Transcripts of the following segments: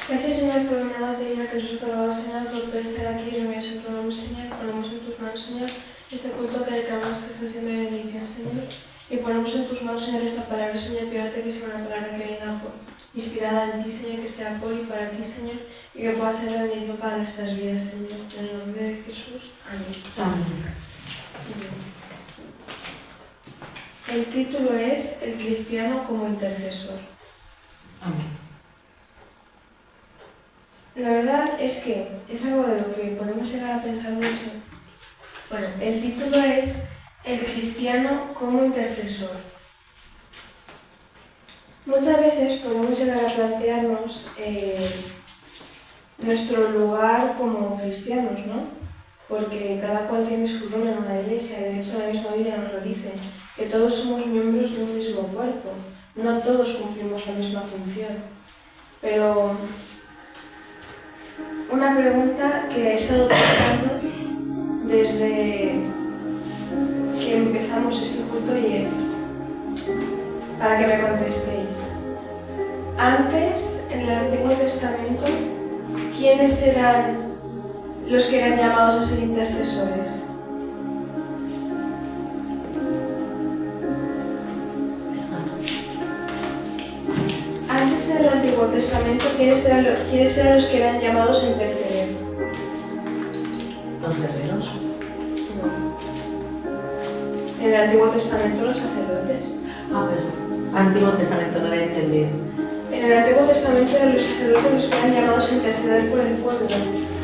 Gracias, Señor, por una más de vida que nos has otorgado, Señor, por poder estar aquí reunidos en tu nombre, Señor. Ponemos en tus manos, Señor, este culto que declaramos que está siendo de bendición, Señor. Y ponemos en tus manos, Señor, esta palabra, Señor, pídate que sea una palabra que venga inspirada en ti, Señor, que sea por y para ti, Señor, y que pueda ser de bendición para nuestras vidas, Señor. En el nombre de Jesús. Amén. Amén. El título es El cristiano como intercesor. Amén. La verdad es que es algo de lo que podemos llegar a pensar mucho. Bueno, el título es El cristiano como intercesor. Muchas veces podemos llegar a plantearnos nuestro lugar como cristianos, ¿no? Porque cada cual tiene su rol en una iglesia, y de hecho la misma Biblia nos lo dice, que todos somos miembros de un mismo cuerpo, no todos cumplimos la misma función. Pero una pregunta que he estado pensando desde que empezamos este culto y es, para que me contestéis, antes, en el Antiguo Testamento, ¿quiénes eran los que eran llamados a ser intercesores? Antes, en el Antiguo Testamento, ¿quiénes eran los que eran llamados a interceder? Los guerreros. No. En el Antiguo Testamento, los sacerdotes. Antiguo Testamento no había entendido. En el Antiguo Testamento eran los sacerdotes los que eran llamados a interceder por el pueblo,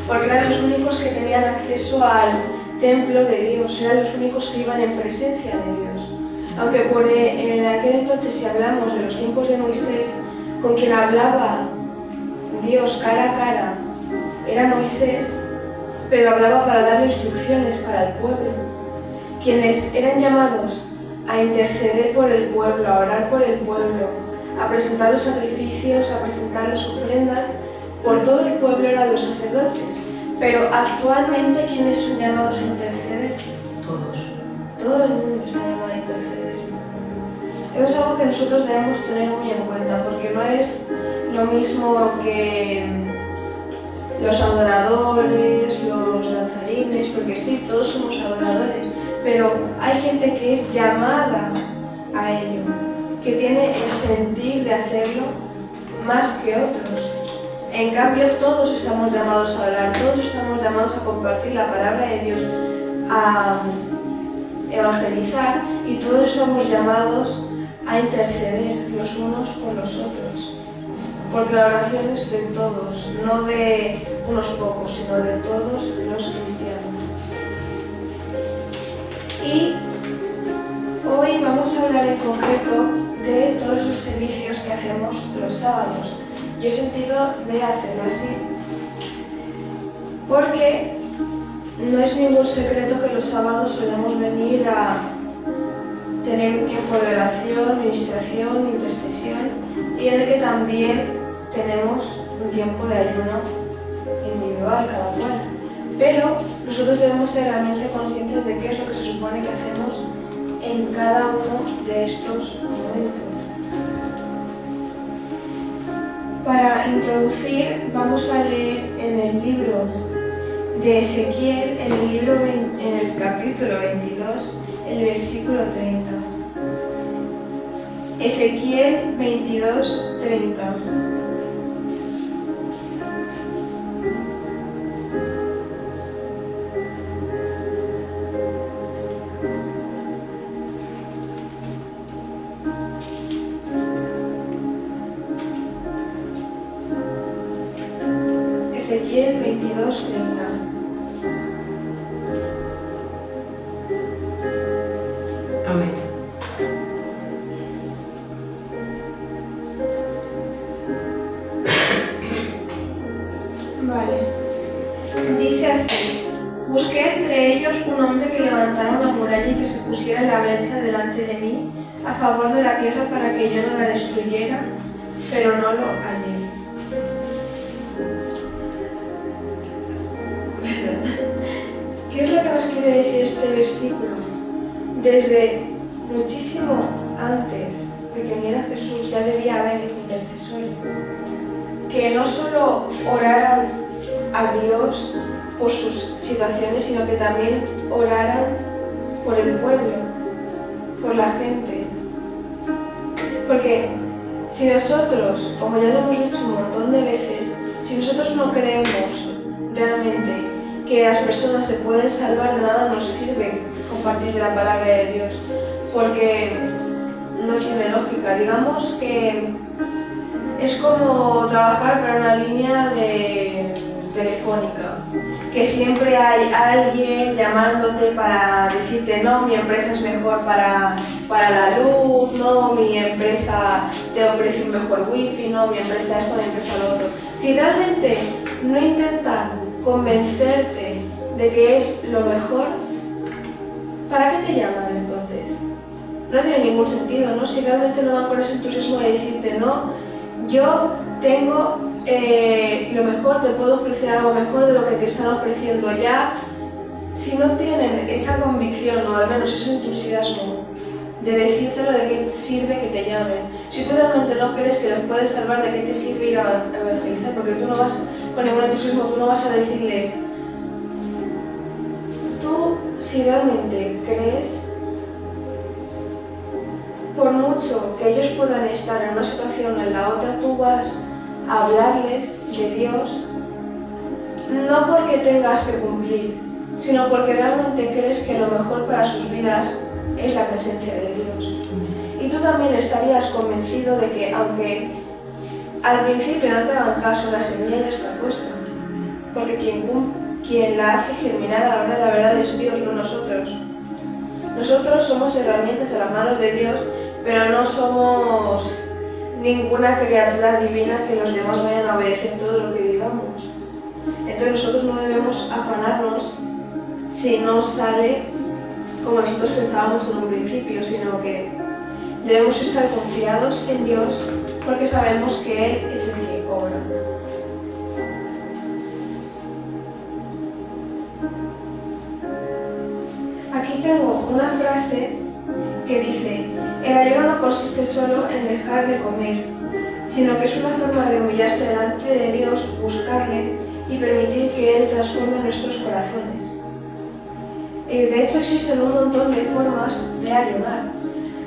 porque eran los únicos que tenían acceso al templo de Dios, eran los únicos que iban en presencia de Dios. Aunque en aquel entonces, si hablamos de los tiempos de Moisés, con quien hablaba Dios cara a cara era Moisés, pero hablaba para darle instrucciones para el pueblo. Quienes eran llamados a interceder por el pueblo, a orar por el pueblo, a presentar los sacrificios, a presentar las ofrendas, por todo el pueblo eran los sacerdotes. Pero actualmente, ¿quiénes son llamados a interceder? Todos. Todo el mundo está llamado a interceder. Eso es algo que nosotros debemos tener muy en cuenta, porque no es lo mismo que los adoradores, los danzarines, porque sí, todos somos adoradores, pero hay gente que es llamada a ello, que tiene el sentir de hacerlo más que otros. En cambio, todos estamos llamados a orar, todos estamos llamados a compartir la palabra de Dios, a evangelizar, y todos estamos llamados a interceder los unos con los otros. Porque la oración es de todos, no de unos pocos, sino de todos los cristianos. Y hoy vamos a hablar en concreto de todos los servicios que hacemos los sábados. Yo he sentido de hacerlo así porque no es ningún secreto que los sábados solemos venir a tener un tiempo de oración, ministración, intercesión, y en el que también tenemos un tiempo de ayuno individual cada cual. Pero nosotros debemos ser realmente conscientes de qué es lo que se supone que hacemos en cada uno de estos momentos. Para introducir, vamos a leer en el libro de Ezequiel, en el capítulo 22, el versículo 30. Ezequiel 22, 30. Ezequiel 22, 30. Amén. Vale. Dice así: busqué entre ellos un hombre que levantara una muralla y que se pusiera en la brecha delante de mí, a favor de la tierra, para que yo no la destruyera, pero no lo hallé. ¿Qué es lo que nos quiere decir este versículo? Desde muchísimo antes de que viniera Jesús ya debía haber intercesores. que no solo oraran a Dios por sus situaciones, sino que también oraran por el pueblo, por la gente. Porque si nosotros, como ya lo hemos dicho un montón de veces, si nosotros no creemos realmente que las personas se pueden salvar, de nada nos sirve compartir la palabra de Dios, porque no tiene lógica. Digamos que es como trabajar para una línea telefónica, que siempre hay alguien llamándote para decirte no, mi empresa es mejor para la luz, no, mi empresa te ofrece un mejor wifi, no, mi empresa esto, mi empresa lo otro. Si realmente no intentan convencerte de que es lo mejor, ¿para qué te llaman entonces? No tiene ningún sentido, ¿no? Si realmente no van con ese entusiasmo de decirte no, yo tengo lo mejor, te puedo ofrecer algo mejor de lo que te están ofreciendo ya. Si no tienen esa convicción o al menos ese entusiasmo de decírtelo, de qué sirve que te llamen. Si tú realmente no crees que les puedes salvar, ¿de qué te sirve ir a evangelizar? Porque tú no vas con ningún entusiasmo, tú no vas a decirles. Tú, si realmente crees, por mucho que ellos puedan estar en una situación o en la otra, tú vas a hablarles de Dios, no porque tengas que cumplir, sino porque realmente crees que lo mejor para sus vidas es la presencia de Dios. Y tú también estarías convencido de que, aunque al principio no te hagan caso, la semilla ya está puesta, porque quien la hace germinar a la hora de la verdad es Dios, no nosotros. Nosotros somos herramientas de las manos de Dios, pero no somos ninguna criatura divina que los demás vayan a obedecer todo lo que digamos. Entonces nosotros no debemos afanarnos si no sale como nosotros pensábamos en un principio, sino que debemos estar confiados en Dios porque sabemos que Él es el que obra. Aquí tengo una frase que dice: el ayuno no consiste solo en dejar de comer, sino que es una forma de humillarse delante de Dios, buscarle y permitir que Él transforme nuestros corazones. De hecho, existen un montón de formas de ayunar.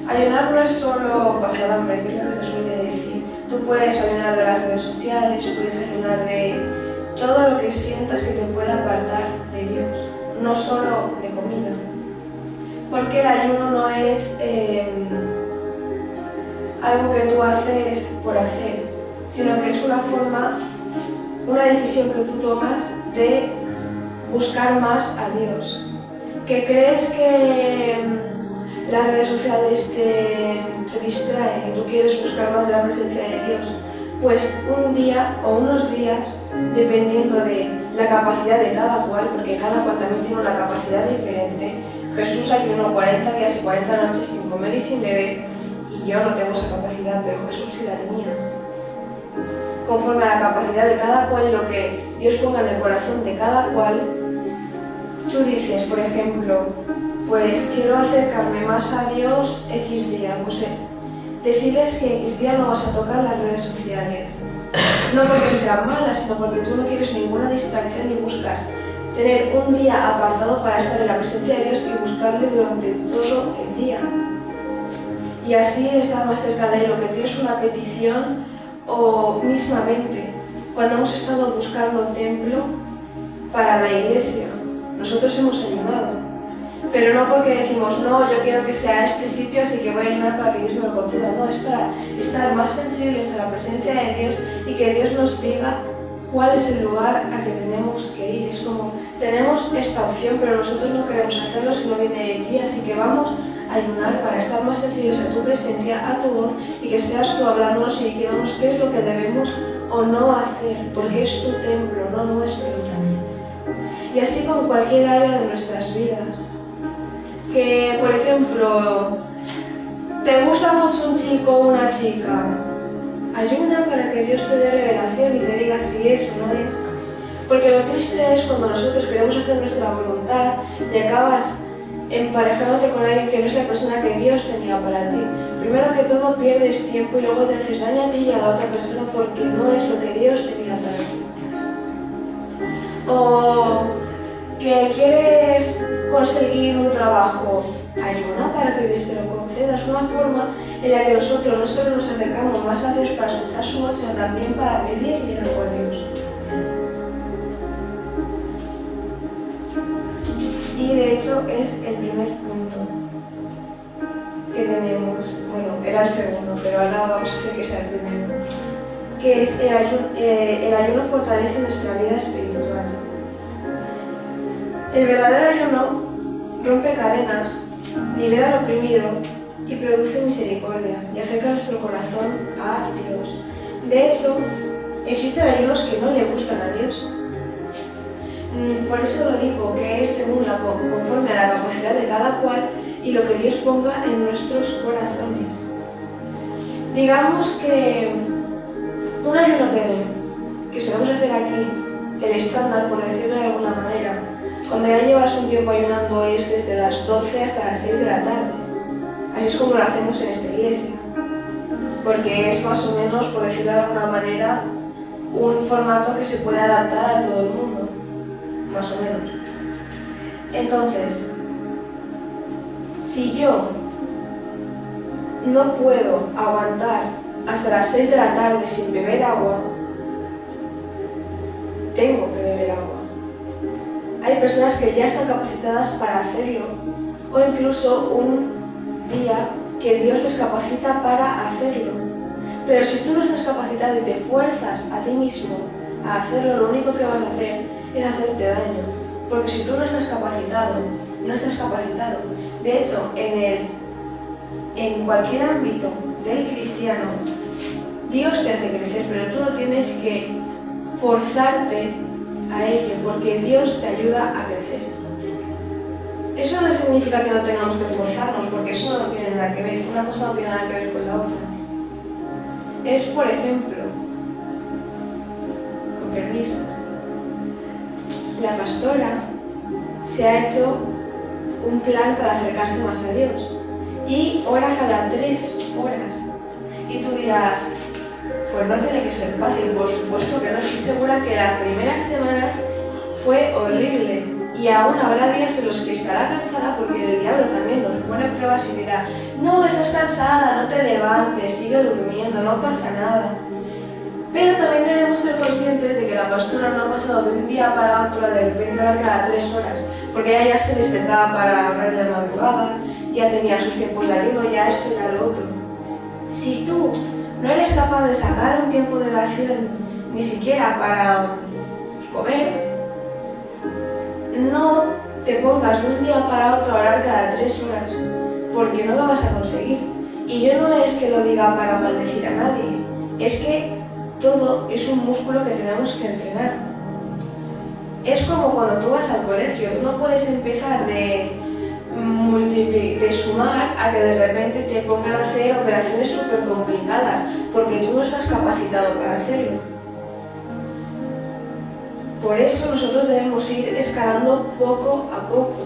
Ayunar no es solo pasar hambre, que es lo que se suele decir. Tú puedes ayunar de las redes sociales, puedes ayunar de todo lo que sientas que te pueda apartar de Dios, no solo de comida. Porque el ayuno no es algo que tú haces por hacer, sino que es una forma, una decisión que tú tomas de buscar más a Dios. Que crees que las redes sociales te distraen y tú quieres buscar más de la presencia de Dios, pues un día o unos días, dependiendo de la capacidad de cada cual, porque cada cual también tiene una capacidad diferente. Jesús ayunó 40 días y 40 noches sin comer y sin beber, y yo no tengo esa capacidad, pero Jesús sí la tenía. Conforme a la capacidad de cada cual, lo que Dios ponga en el corazón de cada cual, tú dices, por ejemplo, pues quiero acercarme más a Dios X día, pues decides que X día no vas a tocar las redes sociales. No porque sean malas, sino porque tú no quieres ninguna distracción y buscas tener un día apartado para estar en la presencia de Dios y buscarle durante todo el día. Y así estar más cerca de Él, o que tienes una petición, o mismamente, cuando hemos estado buscando templo para la iglesia, nosotros hemos ayunado. Pero no porque decimos, no, yo quiero que sea este sitio, así que voy a ayunar para que Dios me lo conceda. No, es para estar más sensibles a la presencia de Dios y que Dios nos diga cuál es el lugar al que tenemos que ir. Es como, tenemos esta opción, pero nosotros no queremos hacerlo si no viene de ti, así que vamos a ayunar para estar más sensibles a tu presencia, a tu voz, y que seas tú hablándonos y diciéndonos qué es lo que debemos o no hacer, porque es tu templo, no nuestro. Y así con cualquier área de nuestras vidas. Que, por ejemplo, te gusta mucho un chico o una chica, ayuna para que Dios te dé revelación y te diga si es o no es. Porque lo triste es cuando nosotros queremos hacer nuestra voluntad y acabas emparejándote con alguien que no es la persona que Dios tenía para ti. Primero que todo pierdes tiempo y luego te haces daño a ti y a la otra persona porque no es lo que Dios tenía para ti. O que quieres conseguir un trabajo, ayuna para que Dios te lo conceda. Es una forma en la que nosotros no solo nos acercamos más a Dios para escuchar su voz, sino también para pedirle algo a Dios. Y de hecho es el primer punto que tenemos. Bueno, era el segundo, pero ahora vamos a hacer que sea el primero. Que es el ayuno fortalece nuestra vida espiritual. El verdadero ayuno rompe cadenas, libera al oprimido y produce misericordia y acerca nuestro corazón a Dios. De hecho, existen ayunos que no le gustan a Dios. Por eso lo digo, que es según conforme a la capacidad de cada cual y lo que Dios ponga en nuestros corazones. Digamos que un ayuno que solemos hacer aquí, el estándar, por decirlo de alguna manera, cuando ya llevas un tiempo ayunando, es desde las 12 hasta las 6 de la tarde. Así es como lo hacemos en esta iglesia, porque es más o menos, por decirlo de alguna manera, un formato que se puede adaptar a todo el mundo, más o menos. Entonces, si yo no puedo aguantar hasta las 6 de la tarde sin beber agua, tengo que beber agua. Hay personas que ya están capacitadas para hacerlo, o incluso un día que Dios les capacita para hacerlo. Pero si tú no estás capacitado y te fuerzas a ti mismo a hacerlo, lo único que vas a hacer es hacerte daño. Porque si tú no estás capacitado, no estás capacitado. De hecho, en cualquier ámbito del cristiano, Dios te hace crecer, pero tú no tienes que forzarte a ello, porque Dios te ayuda a crecer. Eso no significa que no tengamos que forzarnos, porque eso no tiene nada que ver. Una cosa no tiene nada que ver con la otra. Es, por ejemplo, con permiso, la pastora se ha hecho un plan para acercarse más a Dios y ora cada 3 horas. Y tú dirás, pues no tiene que ser fácil, por supuesto que no. Estoy segura que las primeras semanas fue horrible y aún habrá días en los que estará cansada, porque el diablo también nos pone pruebas y dirá, no, estás cansada, no te levantes, sigue durmiendo, no pasa nada. Pero también debemos ser conscientes de que la pastora no ha pasado de un día para otro de repente orar cada 3 horas, porque ella ya se despertaba para orar de madrugada, ya tenía sus tiempos de ayuno, ya esto y ya lo otro. Si tú no eres capaz de sacar un tiempo de oración ni siquiera para comer, no te pongas de un día para otro a orar cada 3 horas, porque no lo vas a conseguir. Y yo no es que lo diga para maldecir a nadie, es que todo es un músculo que tenemos que entrenar. Es como cuando tú vas al colegio, tú no puedes empezar de sumar a que de repente te pongan a hacer operaciones súper complicadas, porque tú no estás capacitado para hacerlo. Por eso nosotros debemos ir escalando poco a poco.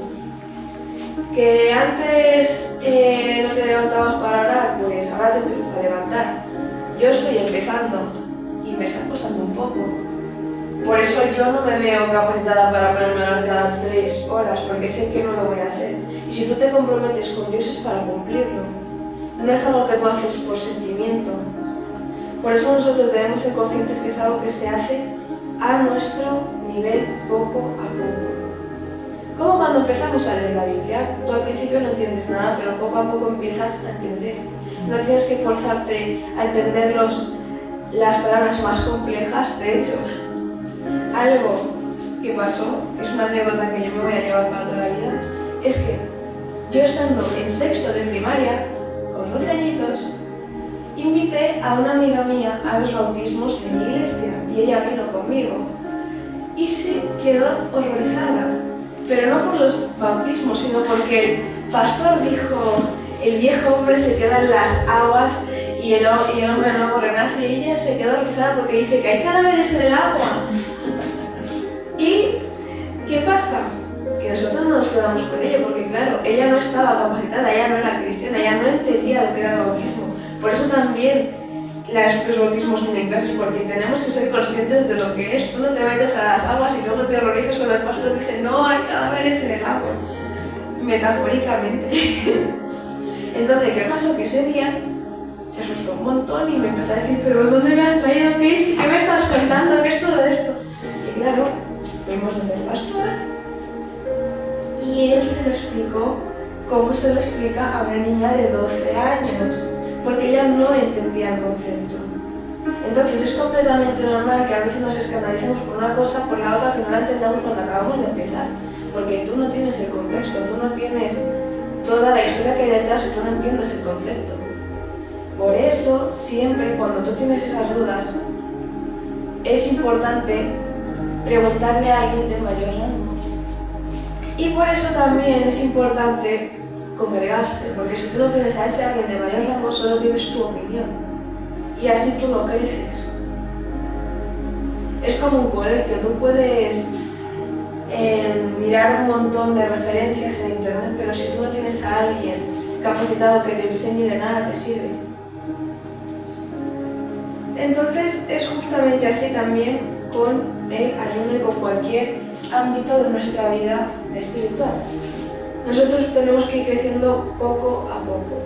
Que antes no te levantabas para orar, pues ahora te empiezas a levantar. Yo estoy empezando y me está costando un poco. Por eso yo no me veo capacitada para ponerme a orar cada 3 horas, porque sé que no lo voy a hacer. Y si tú te comprometes con Dios es para cumplirlo. No es algo que tú haces por sentimiento. Por eso nosotros debemos ser conscientes que es algo que se hace a nuestro nivel poco a poco. Como cuando empezamos a leer la Biblia, tú al principio no entiendes nada, pero poco a poco empiezas a entender. No tienes que forzarte a entender las palabras más complejas. De hecho, algo que pasó, es una anécdota que yo me voy a llevar para toda la vida, es que yo estando en 6º de primaria, con 12 añitos, invité a una amiga mía a los bautismos de mi iglesia y ella vino conmigo y se quedó horrorizada, pero no por los bautismos, sino porque el pastor dijo, el viejo hombre se queda en las aguas y el hombre nuevo renace, y ella se quedó horrorizada porque dice que hay cadáveres en el agua. ¿Y qué pasa? Que nosotros no nos quedamos con ello, porque claro, ella no estaba capacitada, ella no era cristiana, ella no entendía lo que era el bautismo. Por eso también los bautismos tienen clases, porque tenemos que ser conscientes de lo que es. Tú no te metes a las aguas y luego te horrorizas cuando el pastor dice no hay cadáveres en el agua, metafóricamente. Entonces, ¿qué pasó? Que ese día se asustó un montón y me empezó a decir, pero ¿dónde me has traído, Casey? ¿Qué me estás contando? ¿Qué es todo esto? Y claro, fuimos donde el pastor y él se lo explicó como se lo explica a una niña de 12 años, porque ella no entendía el concepto. Entonces es completamente normal que a veces nos escandalicemos por una cosa, por la otra, que no la entendamos cuando acabamos de empezar, porque tú no tienes el contexto, tú no tienes toda la historia que hay detrás y tú no entiendes el concepto. Por eso, siempre cuando tú tienes esas dudas, es importante preguntarle a alguien de mayor rango. Y por eso también es importante congregarse, porque si tú no tienes a ese alguien de mayor rango, solo tienes tu opinión. Y así tú no creces. Es como un colegio, tú puedes mirar un montón de referencias en internet, pero si tú no tienes a alguien capacitado que te enseñe, de nada te sirve. Entonces es justamente así también con el ayuno y con cualquier ámbito de nuestra vida espiritual. Nosotros tenemos que ir creciendo poco a poco,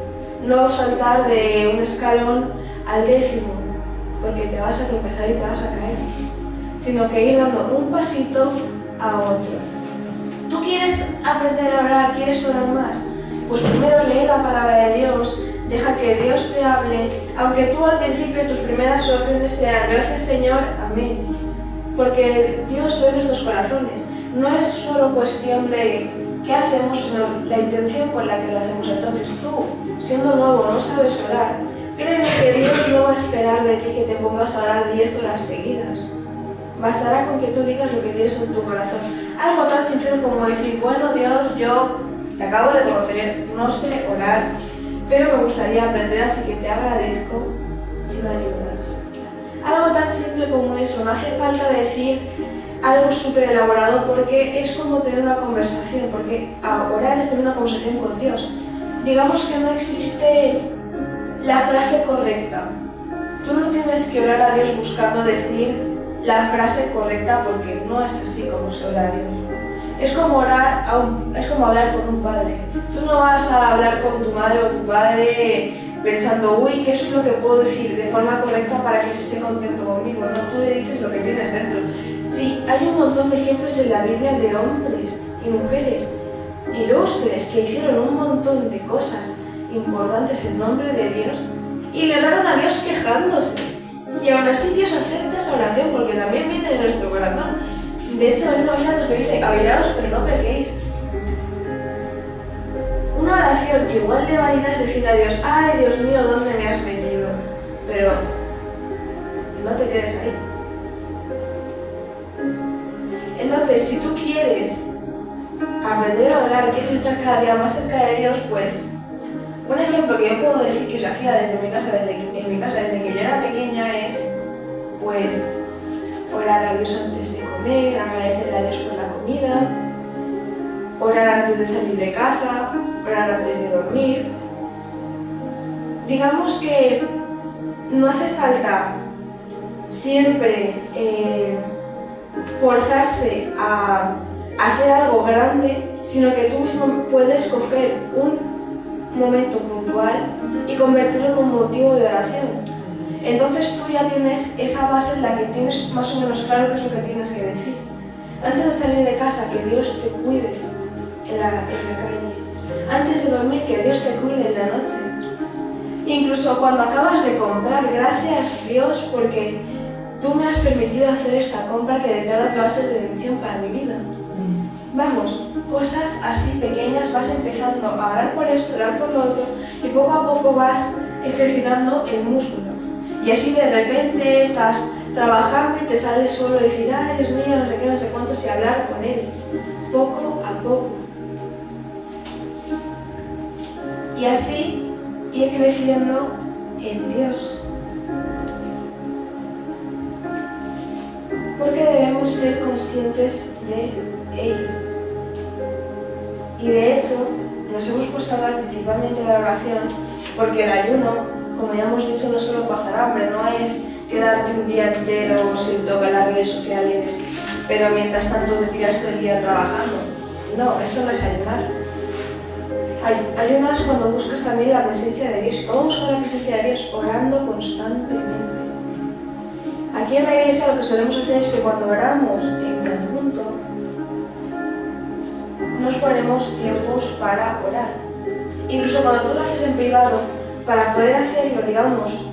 no saltar de un escalón al 10º, porque te vas a tropezar y te vas a caer, sino que ir dando un pasito a otro. ¿Tú quieres aprender a orar? ¿Quieres orar más? Pues primero lee la palabra de Dios, deja que Dios te hable, aunque tú al principio tus primeras oraciones sean gracias Señor, amén, porque Dios ve nuestros corazones. No es solo cuestión de qué hacemos, sino la intención con la que lo hacemos. Entonces tú, siendo nuevo, no sabes orar, créeme que Dios no va a esperar de ti que te pongas a orar 10 horas seguidas. Bastará con que tú digas lo que tienes en tu corazón. Algo tan sincero como decir, bueno Dios, yo te acabo de conocer, no sé orar, pero me gustaría aprender, así que te agradezco si me ayudas. Algo tan simple como eso, no hace falta decir algo súper elaborado, porque es como tener una conversación, porque orar es tener una conversación con Dios. Digamos que no existe la frase correcta. Tú no tienes que orar a Dios buscando decir la frase correcta, porque no es así como se ora a Dios. Es como es como hablar con un padre. Tú no vas a hablar con tu madre o tu padre pensando, uy, ¿qué es lo que puedo decir de forma correcta para que esté contento conmigo? No, tú le dices lo que tienes dentro. Sí, hay un montón de ejemplos en la Biblia de hombres y mujeres ilustres que hicieron un montón de cosas importantes en nombre de Dios y le oraron a Dios quejándose. Y aún así Dios acepta esa oración, porque también viene de nuestro corazón. De hecho, en la Biblia nos dice, airaos pero no pequéis. Una oración igual de válida es decir a Dios, ay Dios mío, ¿dónde me has metido? Pero no te quedes ahí. Entonces, si tú quieres aprender a orar, quieres estar cada día más cerca de Dios, pues un ejemplo que yo puedo decir que se hacía en mi casa desde que yo era pequeña es, pues, orar a Dios antes de comer, agradecerle a Dios por la comida, orar antes de salir de casa, orar antes de dormir. Digamos que no hace falta siempre forzarse a hacer algo grande, sino que tú mismo puedes coger un momento puntual y convertirlo en un motivo de oración. Entonces tú ya tienes esa base en la que tienes más o menos claro qué es lo que tienes que decir. Antes de salir de casa, que Dios te cuide en la calle. Antes de dormir, que Dios te cuide en la noche. Incluso cuando acabas de comprar, gracias Dios porque tú me has permitido hacer esta compra que declaro que va a ser de bendición para mi vida. Vamos, cosas así pequeñas, vas empezando a orar por esto, orar por lo otro, y poco a poco vas ejercitando el músculo. Y así de repente estás trabajando y te sale solo decir, ay Dios mío, no sé qué, no sé cuántos, y hablar con Él, poco a poco. Y así ir creciendo en Dios. Porque debemos ser conscientes de ello. Y de hecho, nos hemos puesto a hablar principalmente de la oración porque el ayuno, como ya hemos dicho, no es solo pasar hambre, no es quedarte un día entero sin tocar las redes sociales, pero mientras tanto te tiras todo el día trabajando. No, eso no es ayunar. Ayunas cuando buscas también la presencia de Dios. ¿Cómo buscar la presencia de Dios? Orando constantemente. Aquí en la iglesia lo que solemos hacer es que cuando oramos en conjunto, nos ponemos tiempos para orar. Incluso cuando tú lo haces en privado, para poder hacerlo, digamos,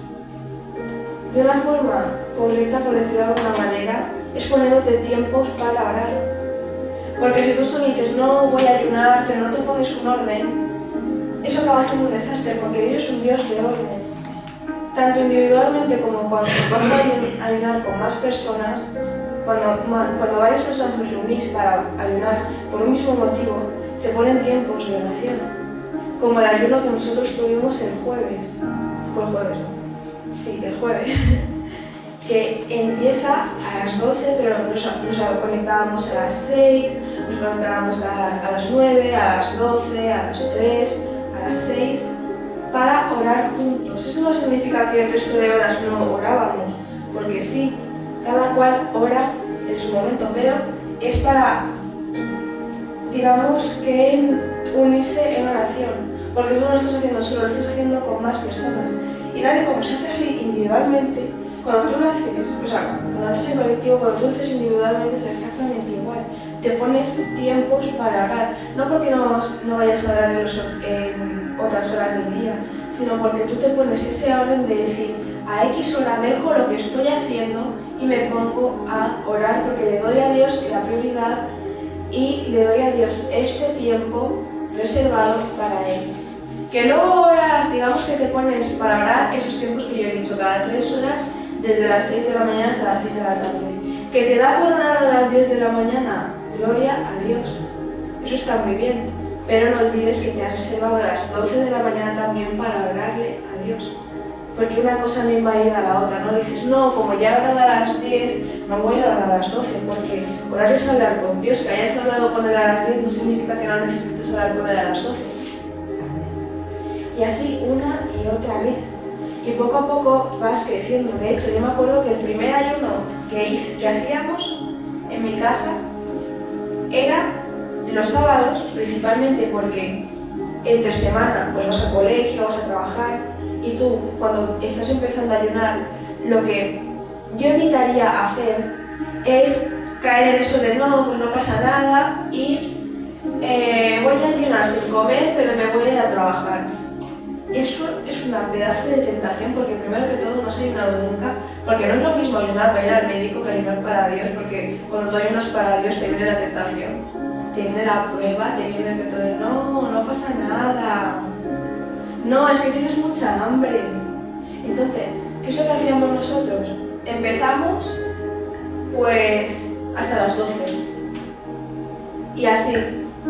de una forma correcta, por decirlo de alguna manera, es poniéndote tiempos para orar. Porque si tú solo dices, no voy a ayunar, pero no te pones un orden, eso acaba siendo un desastre, porque Dios es un Dios de orden. Tanto individualmente como cuando vas a ayunar con más personas, cuando varias personas os reunís para ayunar por un mismo motivo, se ponen tiempos de oración. Como el ayuno que nosotros tuvimos el jueves. Fue el jueves, ¿no? Sí, el jueves. Que empieza a las 12, pero nos conectábamos a las 6, nos conectábamos a las 9, a las 12, a las 3, a las 6, para orar juntos. Eso no significa que el resto de horas no orábamos, porque sí, cada cual ora en su momento, pero es para, digamos, que unirse en oración, porque tú no lo estás haciendo solo, lo estás haciendo con más personas. Y tal y como se hace así individualmente, cuando tú lo haces, cuando haces en colectivo, cuando tú lo haces individualmente es exactamente igual. Te pones tiempos para orar, no porque no vayas a orar en otras horas del día, sino porque tú te pones ese orden de decir, a X hora dejo lo que estoy haciendo y me pongo a orar porque le doy a Dios la prioridad y le doy a Dios este tiempo reservado para Él. Que luego oras, digamos que te pones para orar esos tiempos que yo he dicho, cada 3 horas, desde las 6 de la mañana hasta las 6 de la tarde. Que te da por orar a las 10 de la mañana, gloria a Dios. Eso está muy bien, pero no olvides que te has reservado a las 12 de la mañana también para orarle a Dios. Porque una cosa no invalida a la otra, no dices, no, como ya he orado a las 10, no voy a orar a las 12, porque orar es hablar con Dios. Que hayas hablado con Él a las 10 no significa que no necesites hablar con Él a las 12. Y así una y otra vez. Y poco a poco vas creciendo. De hecho, yo me acuerdo que el primer ayuno que hacíamos en mi casa era los sábados, principalmente porque entre semana pues vas a colegio, vas a trabajar, y tú cuando estás empezando a ayunar, lo que yo evitaría hacer es caer en eso de no, pues no pasa nada y voy a ayunar sin comer, pero me voy a ir a trabajar. Eso es una pedazo de tentación, porque primero que todo no has ayunado nunca, porque no es lo mismo ayunar para ir al médico que ayunar para Dios, porque cuando tú ayunas para Dios te viene la tentación, te viene la prueba, te viene el reto de no pasa nada, no, es que tienes mucha hambre. Entonces, ¿qué es lo que hacíamos nosotros? Empezamos pues hasta las 12 y así.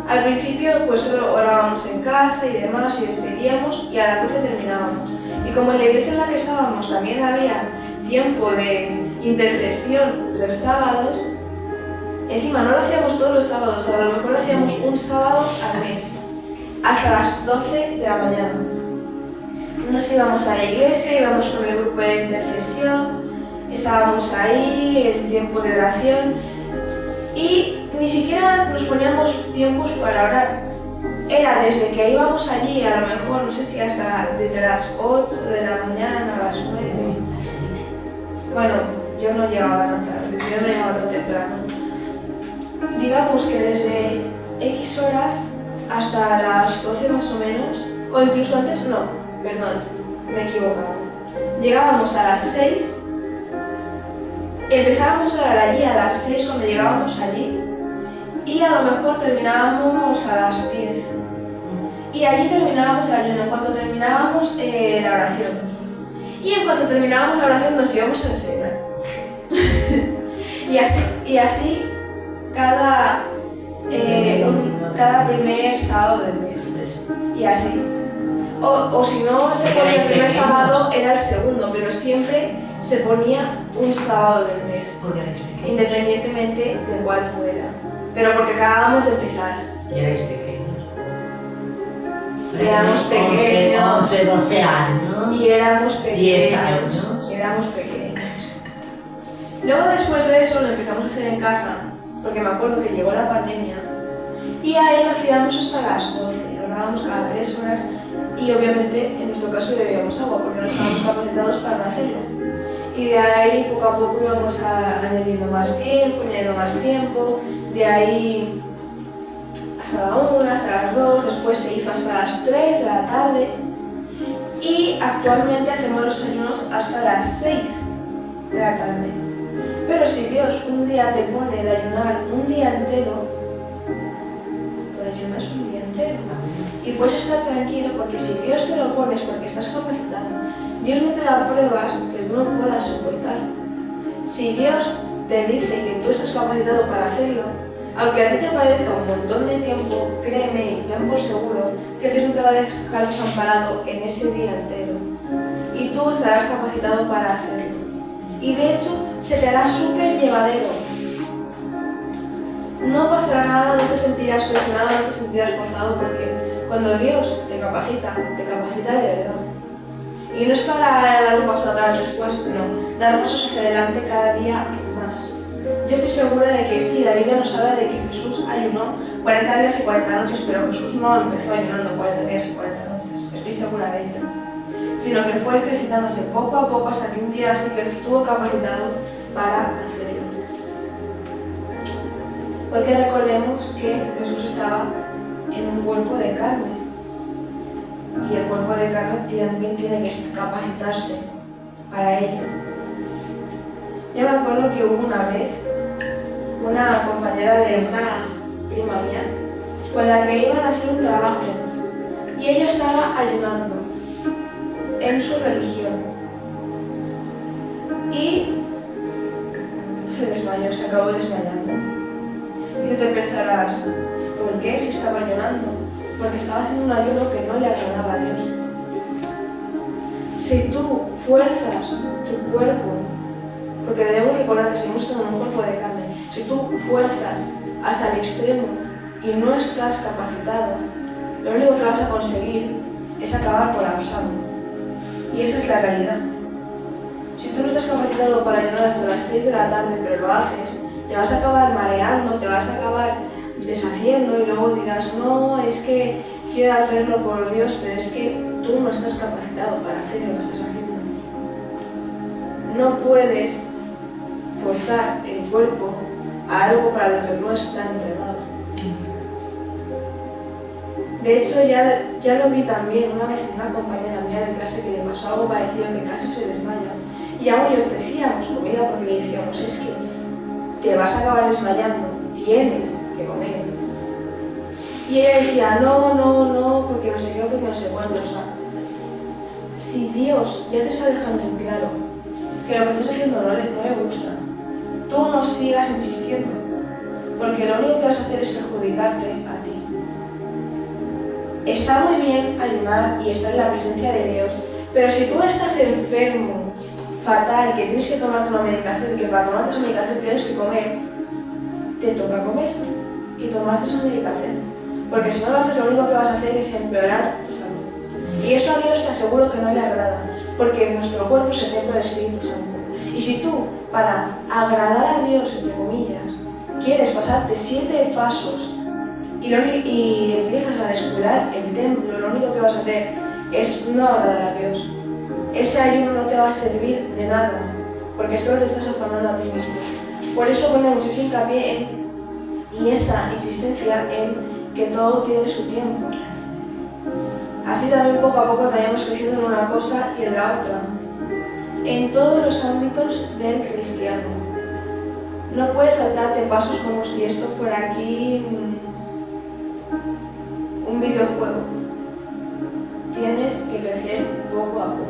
Al principio pues solo orábamos en casa y demás y despedíamos y a las 12 terminábamos. Y como en la iglesia en la que estábamos también había tiempo de intercesión los sábados, encima no lo hacíamos todos los sábados, a lo mejor lo hacíamos un sábado al mes, hasta las 12 de la mañana. Nos íbamos a la iglesia, íbamos con el grupo de intercesión, estábamos ahí en tiempo de oración y ni siquiera nos poníamos tiempos para orar. Era desde que íbamos allí, a lo mejor, no sé si hasta desde las 8 de la mañana a las 9. Bueno, yo no llegaba tan tarde, yo no llegaba tan temprano. Digamos que desde X horas hasta las 12 más o menos, o incluso antes, no, perdón, me he equivocado. Llegábamos a las 6, empezábamos a orar allí a las 6 cuando llegábamos allí, y a lo mejor terminábamos a las 10. Y allí terminábamos el ayuno, en cuanto terminábamos la oración. Y en cuanto terminábamos la oración nos íbamos a desayunar. y así cada primer sábado del mes. Y así. O si no se ponía el primer sábado, era el segundo, pero siempre se ponía un sábado del mes. Independientemente de cuál fuera. Pero porque acabábamos de empezar. ¿Y erais pequeños? éramos pequeños. 11, 12 años. Y éramos pequeños. 10 años. Y éramos pequeños. Luego después de eso lo empezamos a hacer en casa, porque me acuerdo que llegó la pandemia. Y ahí lo hacíamos hasta las 12, orábamos cada 3 horas y obviamente en nuestro caso bebíamos agua porque no estábamos capacitados para hacerlo. Y de ahí poco a poco íbamos añadiendo más tiempo, de ahí hasta la 1, hasta las 2, después se hizo hasta las 3 de la tarde y actualmente hacemos los ayunos hasta las 6 de la tarde. Pero si Dios un día te pone de ayunar un día entero, ayunas un día entero y puedes estar tranquilo porque si Dios te lo pone es porque estás capacitado. Dios no te da pruebas que tú no puedas soportar. Si Dios te dice que tú estás capacitado para hacerlo, aunque a ti te parezca un montón de tiempo, créeme y ten por seguro que Dios no te va a dejar desamparado en ese día entero y tú estarás capacitado para hacerlo. Y de hecho se te hará súper llevadero. No pasará nada, no te sentirás presionado, no te sentirás forzado porque cuando Dios te capacita de verdad. Y no es para dar un paso atrás después, sino dar pasos hacia adelante cada día más. Yo estoy segura de que sí, la Biblia nos habla de que Jesús ayunó 40 días y 40 noches, pero Jesús no empezó ayunando 40 días y 40 noches, estoy segura de ello. Sino que fue ejercitándose poco a poco hasta que un día sí que estuvo capacitado para hacerlo. Porque recordemos que Jesús estaba en un cuerpo de carne y el cuerpo de carne también tiene que capacitarse para ello. Yo me acuerdo que hubo una vez una compañera de una prima mía con la que iban a hacer un trabajo y ella estaba ayunando en su religión y se desmayó, se acabó desmayando. Y tú te pensarás, ¿por qué si estaba ayunando? Porque estaba haciendo un ayuno que no le agradaba a Dios. Si tú fuerzas tu cuerpo, porque debemos recordar que seguimos en un cuerpo de carne, si tú fuerzas hasta el extremo y no estás capacitado, lo único que vas a conseguir es acabar colapsando. Y esa es la realidad. Si tú no estás capacitado para ayunar hasta las 6 de la tarde, pero lo haces, te vas a acabar mareando, te vas a acabar deshaciendo y luego dirás, no, es que quiero hacerlo por Dios, pero es que tú no estás capacitado para hacer lo que estás haciendo. No puedes forzar el cuerpo a algo para lo que no está entrenado. De hecho, ya lo vi también una vez en una compañera mía de clase que le pasó algo parecido, que casi se desmaya. Y aún le ofrecíamos comida porque le decíamos, es que te vas a acabar desmayando, tienes que comer. Y ella decía, no, porque no sé qué, porque no sé cuánto. O sea, si Dios ya te está dejando en claro que lo que estás haciendo no le gusta, tú no sigas insistiendo, porque lo único que vas a hacer es perjudicarte a ti. Está muy bien ayunar y estar en la presencia de Dios, pero si tú estás enfermo, fatal, que tienes que tomarte una medicación y que para tomarte esa medicación tienes que comer, te toca comer y tomarte esa medicación. Porque si no lo haces, lo único que vas a hacer es empeorar tu salud. Y eso a Dios te aseguro que no le agrada, porque nuestro cuerpo es el templo del Espíritu Santo. Y si tú, para agradar a Dios, entre comillas, quieres pasarte 7 pasos y empiezas a descuidar el templo, lo único que vas a hacer es no agradar a Dios. Ese ayuno no te va a servir de nada, porque solo te estás afanando a ti mismo. Por eso ponemos ese hincapié y esa insistencia en que todo tiene su tiempo. Así también poco a poco vayamos creciendo en una cosa y en la otra, en todos los ámbitos del cristiano. No puedes saltarte pasos como si esto fuera aquí un videojuego. Tienes que crecer poco a poco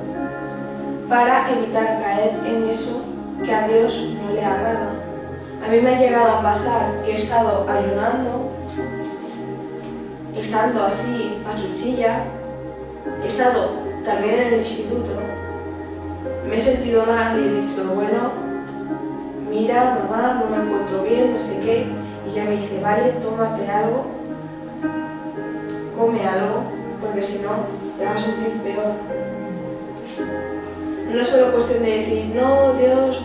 para evitar caer en eso que a Dios no le agrada. A mí me ha llegado a pasar que he estado ayunando, estando así a chuchilla, he estado también en el instituto, me he sentido mal y he dicho, bueno, mira mamá, no me encuentro bien, no sé qué, y ella me dice, vale, tómate algo, come algo, porque si no, te vas a sentir peor. No es solo cuestión de decir, no, Dios,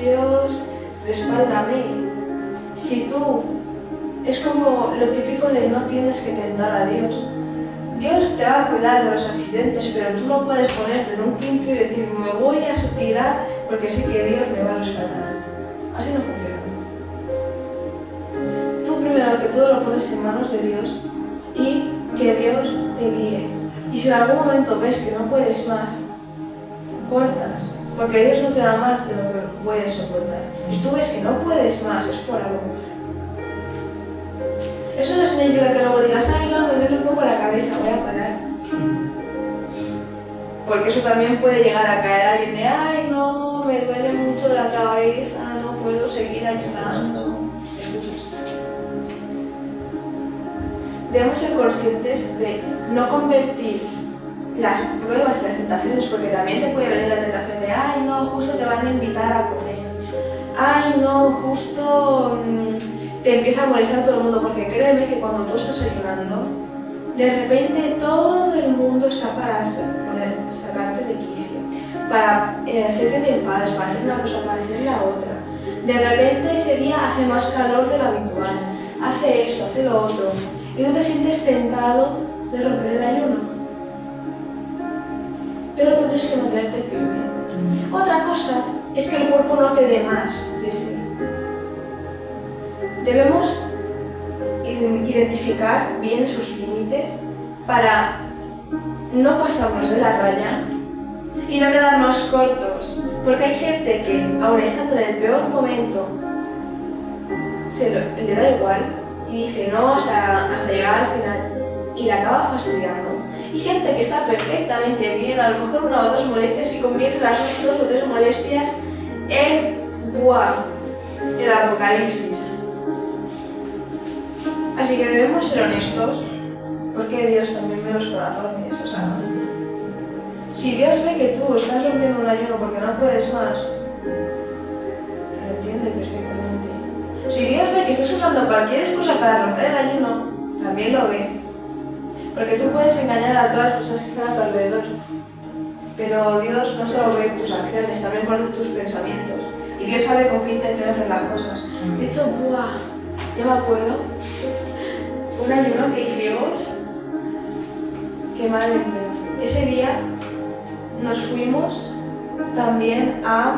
respáldame. Si tú, es como lo típico de no tienes que tentar a Dios. Dios te va a cuidar de los accidentes, pero tú no puedes ponerte en un quinto y decir, me voy a tirar porque sé que Dios me va a rescatar. Así no funciona. Tú primero que todo lo pones en manos de Dios y que Dios te guíe. Y si en algún momento ves que no puedes más, cortas, porque Dios no te da más de lo que puedes soportar. Si tú ves que no puedes más, es por algo. Eso no significa que luego digas, ay no, me duele un poco la cabeza, voy a parar. Porque eso también puede llegar a caer a alguien de, ay no, me duele mucho la cabeza, no puedo seguir ayunando. Excusas. Debemos ser conscientes de no convertir las pruebas y las tentaciones, porque también te puede venir la tentación de, ay no, justo te van a invitar a comer. Ay no, justo te empieza a molestar todo el mundo, porque créeme que cuando tú estás ayunando, de repente todo el mundo está para sacarte de quicio, para hacer que te enfades, para hacer una cosa, para hacer la otra. De repente ese día hace más calor de lo habitual, hace esto, hace lo otro, y tú te sientes tentado de romper el ayuno. Pero tú tienes que mantenerte firme. Otra cosa es que el cuerpo no te dé más de sí. Debemos identificar bien sus límites para no pasarnos de la raya y no quedarnos cortos, porque hay gente que, aun estando en el peor momento, le da igual y dice no hasta llegar al final y la acaba fastidiando. Y gente que está perfectamente bien, a lo mejor una o dos molestias, y convierte las dos o tres molestias en ¡buah!, el apocalipsis. Así que debemos ser honestos, porque Dios también ve los corazones. O sea, si Dios ve que tú estás rompiendo un ayuno porque no puedes más, lo entiende perfectamente. Si Dios ve que estás usando cualquier excusa para romper el ayuno, también lo ve. Porque tú puedes engañar a todas las personas que están a tu alrededor, pero Dios no solo ve tus acciones, también conoce tus pensamientos. Y Dios sabe con qué intención hacer las cosas. De hecho, ¡buah!, yo me acuerdo un ayuno que hicimos, que madre mía, ese día nos fuimos también a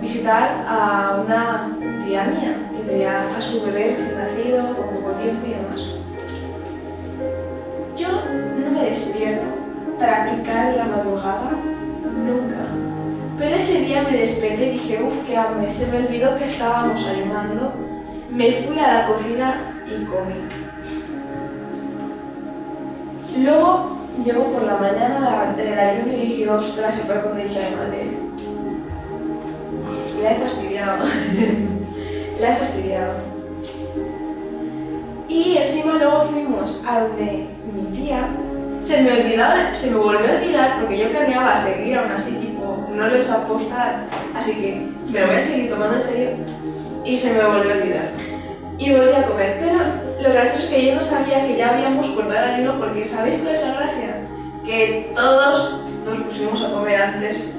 visitar a una tía mía que tenía a su bebé recién nacido, con poco tiempo y demás. Yo no me despierto para picar en la madrugada, nunca. Pero ese día me desperté y dije, uff, qué hambre, se me olvidó que estábamos ayunando. Me fui a la cocina y comí. Luego llegó por la mañana del ayuno y dije, ostras, y fue cuando dije a mi madre, la he fastidiado. La he fastidiado. Y encima luego fuimos a donde mi tía, se me volvió a olvidar, porque yo planeaba seguir aún así, tipo, no lo he hecho a aposta, así que me lo voy a seguir tomando en serio, y se me volvió a olvidar. Y volví a comer, pero lo gracioso es que yo no sabía que ya habíamos cortado el ayuno, porque ¿sabéis cuál es la gracia? Que todos nos pusimos a comer antes,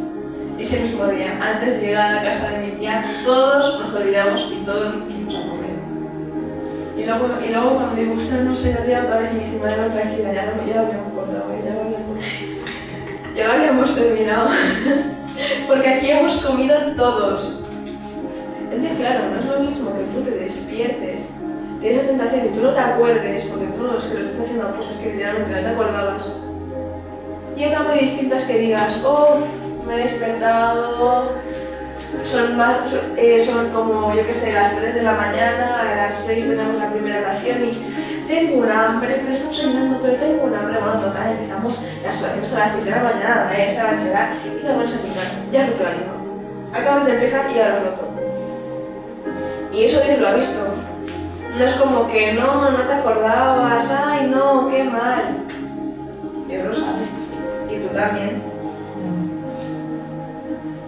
ese mismo día, antes de llegar a la casa de mi tía, todos nos olvidamos y todos nos pusimos a comer. Y luego cuando digo, ostras, no sé, había otra vez y me dice, madre, no, tranquila, ya lo habíamos cortado, ya lo habíamos terminado. Porque aquí hemos comido todos. Entonces, claro, no es lo mismo que tú te despiertes de esa tentación y tú no te acuerdes, porque tú no es que lo estás haciendo a cosas que literalmente no te acordabas. Y otra muy distinta es que digas, me he despertado, son como, yo qué sé, las 3 de la mañana, a las 6 tenemos la primera oración y tengo un hambre, pero estamos ayunando, pero tengo un hambre. Bueno, total, empezamos las oraciones a las 6 de la mañana, nadie se va a enterar y te pones a picar, ya has roto el ayuno. Acabas de empezar y ya lo has roto. Y eso Dios lo ha visto. No es como que no te acordabas, ay no, qué mal. Dios lo sabe. Y tú también.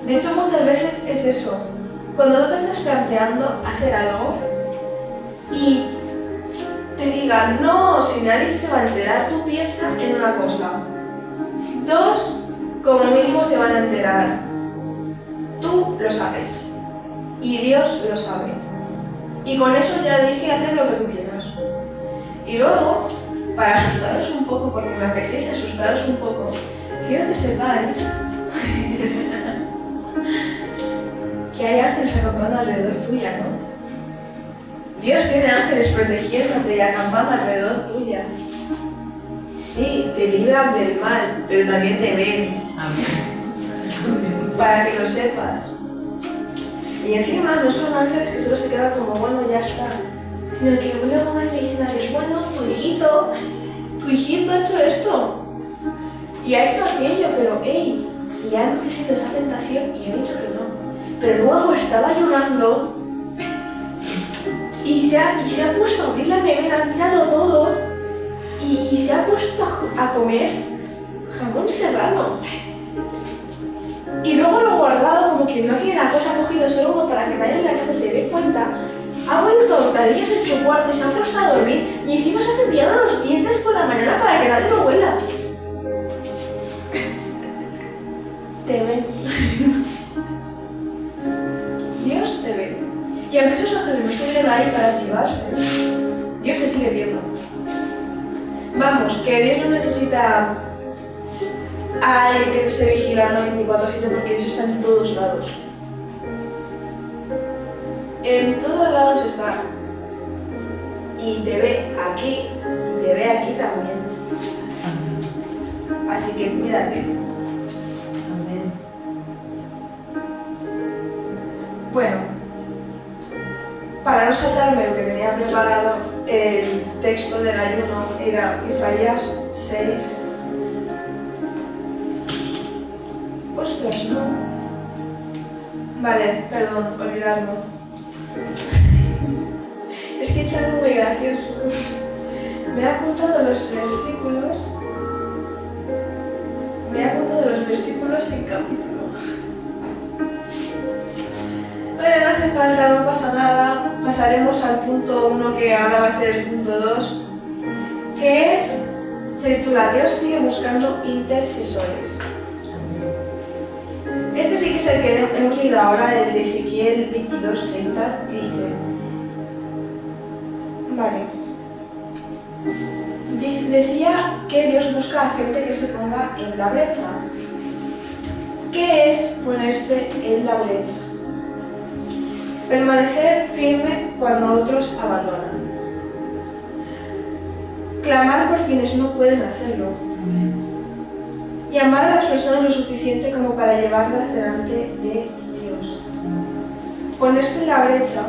De hecho, muchas veces es eso. Cuando tú te estás planteando hacer algo y te y diga, no, si nadie se va a enterar, tú piensa en una cosa. 2, como mínimo se van a enterar. Tú lo sabes. Y Dios lo sabe. Y con eso ya dije, hacer lo que tú quieras. Y luego, para asustaros un poco, porque me apetece asustaros un poco, quiero que sepáis que hay ángeles acampando alrededor tuya, ¿no? Dios tiene ángeles protegiéndote y acampando alrededor tuya. Sí, te libran del mal, pero también te ven. Amén. Para que lo sepas. Y encima no son ángeles que solo se quedan como, bueno, ya está. Sino que luego van y dicen a Dios, bueno, tu hijito ha hecho esto. Y ha hecho aquello, pero hey, le han ofrecido esa tentación y he dicho que no. Pero luego estaba ayunando y se ha puesto a abrir la nevera, ha mirado todo y se ha puesto a comer jamón serrano. Y luego lo ha guardado como que no quiere la cosa, ha cogido solo uno para que nadie en la casa se dé cuenta. Ha vuelto hurtadillas en su cuarto y se ha puesto a dormir y encima se ha cepillado los dientes por la mañana para que nadie lo huela. Te ven. Dios te ve. Y aunque esos ángeles no estuvieran ahí para chivarse, Dios te sigue viendo. Vamos, que Dios no necesita a alguien que te esté vigilando 24/7 porque Dios está en todos lados. En todos lados está. Y te ve aquí, y te ve aquí también. Así que cuídate. Amén. Bueno, para no saltarme lo que tenía preparado, el texto del ayuno era Isaías 6. Ostras, no. Vale, perdón, olvidarlo. Es que he hecho algo muy gracioso. Me he apuntado los versículos. Sin capítulo. Bueno, no hace falta, no pasa nada. Pasaremos al punto 1, que ahora va a ser el punto 2, que es, se titula Dios sigue buscando intercesores. Este sí que es el que hemos leído ahora, el de Ezequiel 22:30, que dice, vale, decía que Dios busca a gente que se ponga en la brecha. ¿Qué es ponerse en la brecha? Permanecer firme cuando otros abandonan. Clamar por quienes no pueden hacerlo. Y amar a las personas lo suficiente como para llevarlas delante de Dios. Ponerse en la brecha,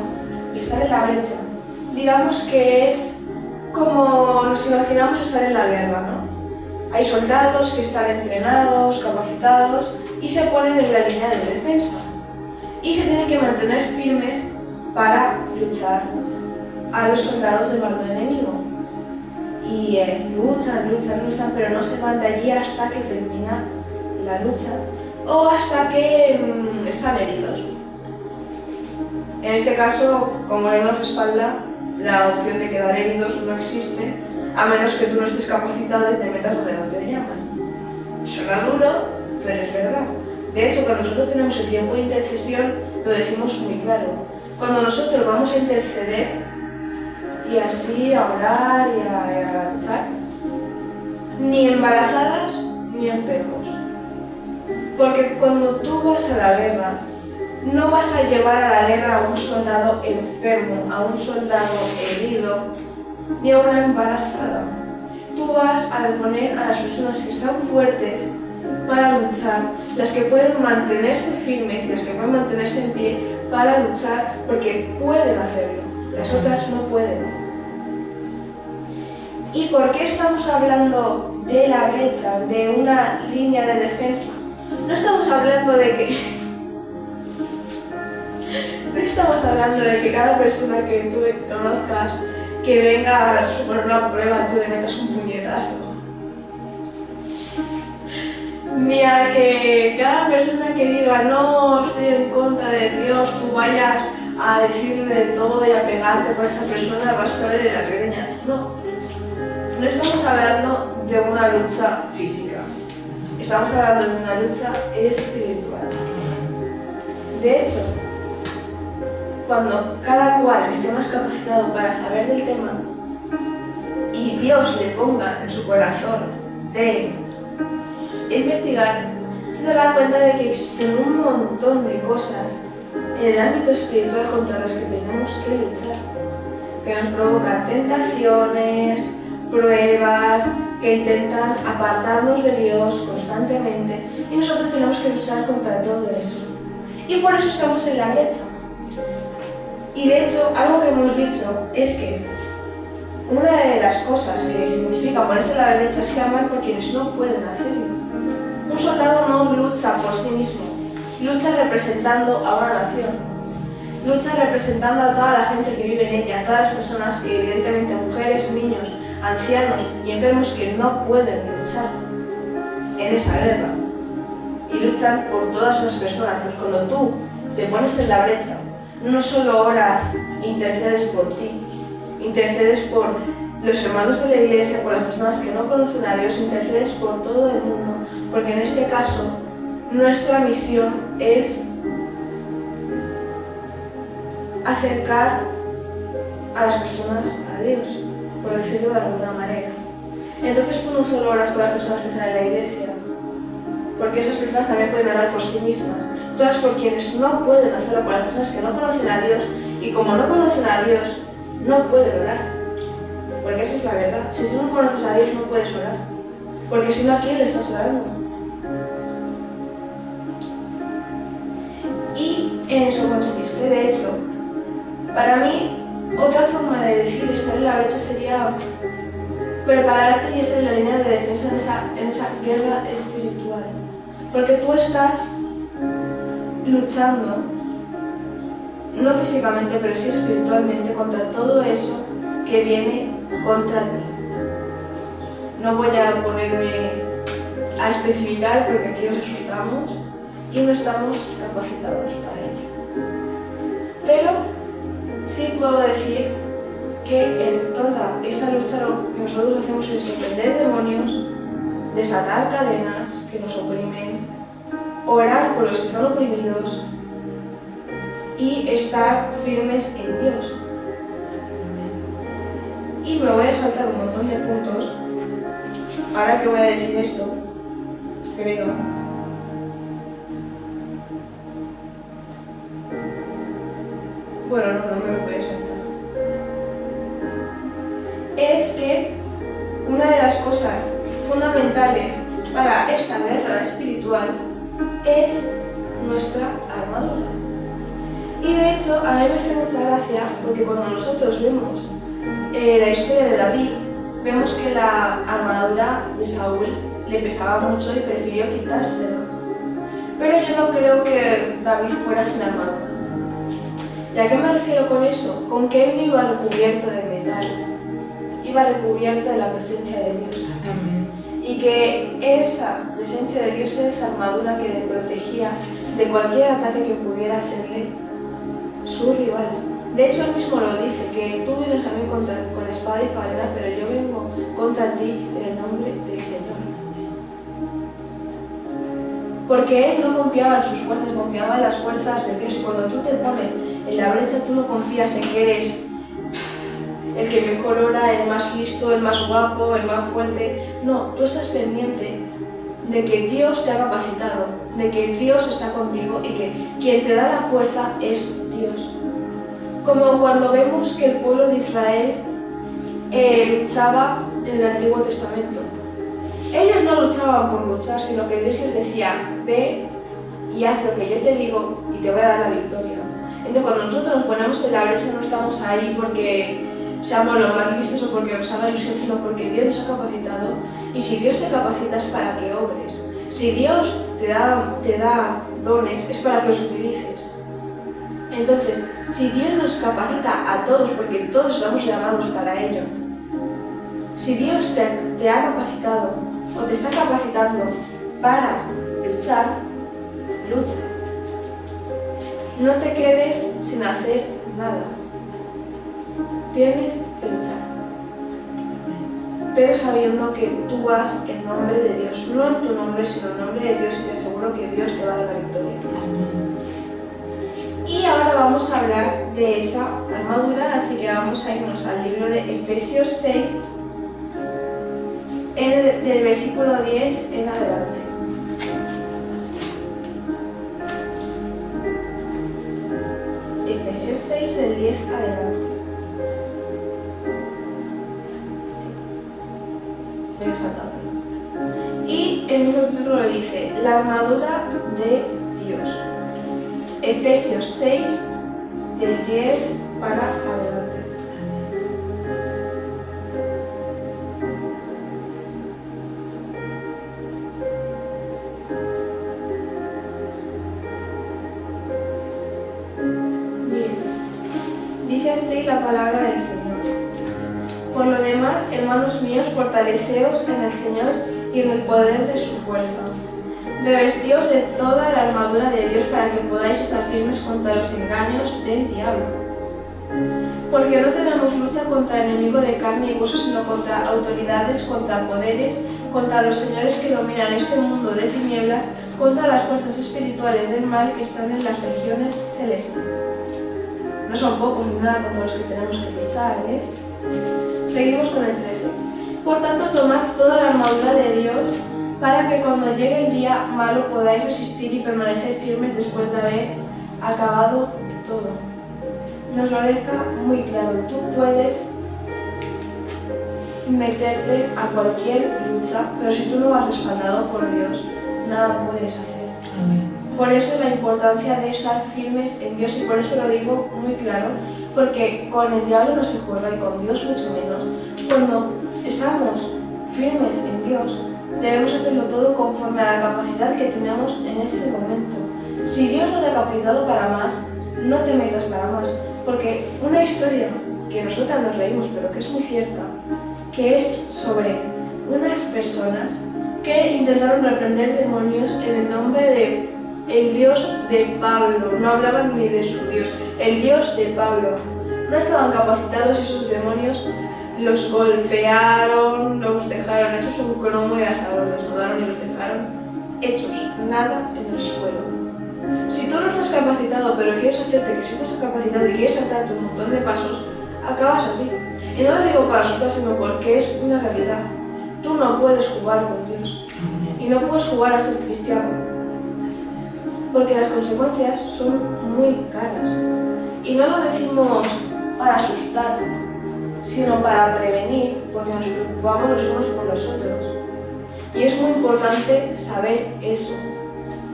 estar en la brecha, digamos que es como nos imaginamos estar en la guerra, ¿no? Hay soldados que están entrenados, capacitados y se ponen en la línea de defensa. Y se tienen que mantener firmes para luchar a los soldados del bando enemigo. Y luchan, pero no se van de allí hasta que termina la lucha o hasta que están heridos. En este caso, como ley nos respalda, la opción de quedar heridos no existe, a menos que tú no estés capacitado y te metas donde no te llaman. Suena duro, pero es verdad. De hecho, cuando nosotros tenemos el tiempo de intercesión, lo decimos muy claro. Cuando nosotros vamos a interceder y así a orar y a luchar, ni embarazadas ni enfermos. Porque cuando tú vas a la guerra, no vas a llevar a la guerra a un soldado enfermo, a un soldado herido, ni a una embarazada. Tú vas a poner a las personas que están fuertes para luchar, las que pueden mantenerse firmes y las que pueden mantenerse en pie para luchar porque pueden hacerlo, las otras no pueden. ¿Y por qué estamos hablando de la brecha, de una línea de defensa? No estamos hablando de que cada persona que tú conozcas que venga a suponer una prueba tú le metas un puñetazo. Ni a que cada persona que diga no estoy en contra de Dios tú vayas a decirle de todo y a pegarte con esa persona, vas a poner de las greñas. No. No estamos hablando de una lucha física. Estamos hablando de una lucha espiritual. De hecho, cuando cada cual esté más capacitado para saber del tema y Dios le ponga en su corazón de investigar, se dará cuenta de que existen un montón de cosas en el ámbito espiritual contra las que tenemos que luchar, que nos provocan tentaciones, pruebas, que intentan apartarnos de Dios constantemente, y nosotros tenemos que luchar contra todo eso. Y por eso estamos en la brecha. Y de hecho, algo que hemos dicho es que una de las cosas que significa ponerse en la brecha es clamar por quienes no pueden hacerlo. Un soldado no lucha por sí mismo, lucha representando a una nación, lucha representando a toda la gente que vive en ella, a todas las personas que evidentemente mujeres, niños, ancianos y enfermos que no pueden luchar en esa guerra y luchan por todas esas personas. Pues cuando tú te pones en la brecha, no solo oras, intercedes por ti, intercedes por los hermanos de la iglesia, por las personas que no conocen a Dios, intercedes por todo el mundo, porque en este caso nuestra misión es acercar a las personas a Dios, por decirlo de alguna manera. Entonces tú no solo oras por las personas que están en la iglesia, porque esas personas también pueden orar por sí mismas. Tú oras por quienes no pueden hacerlo, por las personas que no conocen a Dios, y como no conocen a Dios, no pueden orar. Porque esa es la verdad. Si tú no conoces a Dios, no puedes orar. Porque si no, ¿a quién le estás orando? Y en eso consiste. De hecho, para mí, otra forma de decir estar en la brecha sería prepararte y estar en la línea de defensa en esa guerra espiritual. Porque tú estás luchando, no físicamente, pero sí espiritualmente, contra todo eso que viene contra ti. No voy a ponerme a especificar porque aquí nos asustamos y no estamos capacitados para ello. Pero sí puedo decir que en toda esa lucha lo que nosotros hacemos es reprender demonios, desatar cadenas que nos oprimen, orar por los que están oprimidos y estar firmes en Dios. Y me voy a saltar un montón de puntos. Ahora que voy a decir esto, creo. Bueno, no me lo puedes saltar. Es que una de las cosas fundamentales para esta guerra espiritual es nuestra armadura. Y de hecho, a mí me hace mucha gracia porque cuando nosotros vemos la historia de David, vemos que la armadura de Saúl le pesaba mucho y prefirió quitársela. Pero yo no creo que David fuera sin armadura. ¿Y a qué me refiero con eso? Con que él no iba recubierto de metal, iba recubierto de la presencia de Dios. Y que esa presencia de Dios era esa armadura que le protegía de cualquier ataque que pudiera hacerle su rival. De hecho, él mismo lo dice, que tú vienes a mí con espada y jabalina, pero yo vengo contra ti en el nombre del Señor. Porque él no confiaba en sus fuerzas, confiaba en las fuerzas de Dios. Cuando tú te pones en la brecha, tú no confías en que eres el que mejor ora, el más listo, el más guapo, el más fuerte. No, tú estás pendiente de que Dios te ha capacitado, de que Dios está contigo y que quien te da la fuerza es Dios. Como cuando vemos que el pueblo de Israel luchaba en el Antiguo Testamento. Ellos no luchaban por luchar, sino que Dios les decía, ve y haz lo que yo te digo y te voy a dar la victoria. Entonces cuando nosotros nos ponemos en la brecha no estamos ahí porque seamos los más listos o porque nos haga ilusión, sino porque Dios nos ha capacitado. Y si Dios te capacita es para que obres. Si Dios te da dones es para que los utilices. Entonces, si Dios nos capacita a todos, porque todos estamos llamados para ello, si Dios te ha capacitado o te está capacitando para luchar, lucha. No te quedes sin hacer nada. Tienes que luchar. Pero sabiendo que tú vas en nombre de Dios, no en tu nombre, sino en nombre de Dios, y te aseguro que Dios te va a dar la victoria. Y ahora vamos a hablar de esa armadura, así que vamos a irnos al libro de Efesios 6, del versículo 10 en adelante. Efesios 6, del 10 adelante. Sí. Exacto. Y el mismo título dice, la armadura de Dios. Efesios 6, del 10 para adelante. Dice así la palabra del Señor. Por lo demás, hermanos míos, fortaleceos en el Señor y en el poder de su fuerza. Revestíos de toda la armadura de Dios para que podáis estar firmes contra los engaños del diablo. Porque no tenemos lucha contra el enemigo de carne y hueso, sino contra autoridades, contra poderes, contra los señores que dominan este mundo de tinieblas, contra las fuerzas espirituales del mal que están en las regiones celestes. No son pocos ni nada contra los que tenemos que luchar, ¿eh? Seguimos con el 13. Por tanto, tomad toda la armadura de Dios para que cuando llegue el día malo podáis resistir y permanecer firmes después de haber acabado todo. Nos lo deja muy claro. Tú puedes meterte a cualquier lucha, pero si tú no vas respaldado por Dios, nada puedes hacer. Amén. Por eso la importancia de estar firmes en Dios, y por eso lo digo muy claro, porque con el diablo no se juega y con Dios mucho menos. Cuando estamos firmes en Dios, debemos hacerlo todo conforme a la capacidad que tenemos en ese momento. Si Dios no te ha capacitado para más, no te metas para más, porque una historia que nosotras nos reímos, pero que es muy cierta, que es sobre unas personas que intentaron reprender demonios en el nombre de el Dios de Pablo. No hablaban ni de su Dios, el Dios de Pablo. No estaban capacitados y esos demonios los golpearon, los dejaron hechos un cromo y hasta los desnudaron y los dejaron hechos nada en el suelo. Si tú no estás capacitado, pero quieres hacerte que si estás capacitado y quieres saltarte un montón de pasos, acabas así. Y no lo digo para asustar, sino porque es una realidad. Tú no puedes jugar con Dios y no puedes jugar a ser cristiano, porque las consecuencias son muy caras. Y no lo decimos para asustar, sino para prevenir, porque nos preocupamos los unos por los otros. Y es muy importante saber eso.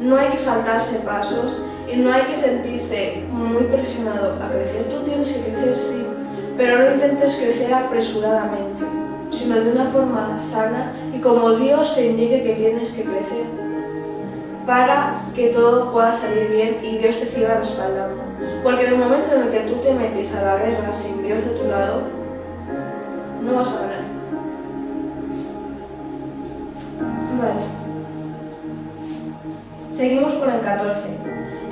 No hay que saltarse pasos y no hay que sentirse muy presionado a crecer. Tú tienes que crecer, sí, pero no intentes crecer apresuradamente, sino de una forma sana y como Dios te indique que tienes que crecer, para que todo pueda salir bien y Dios te siga respaldando. Porque en el momento en el que tú te metes a la guerra sin Dios de tu lado, no vas a ganar. Vale. Seguimos con el 14.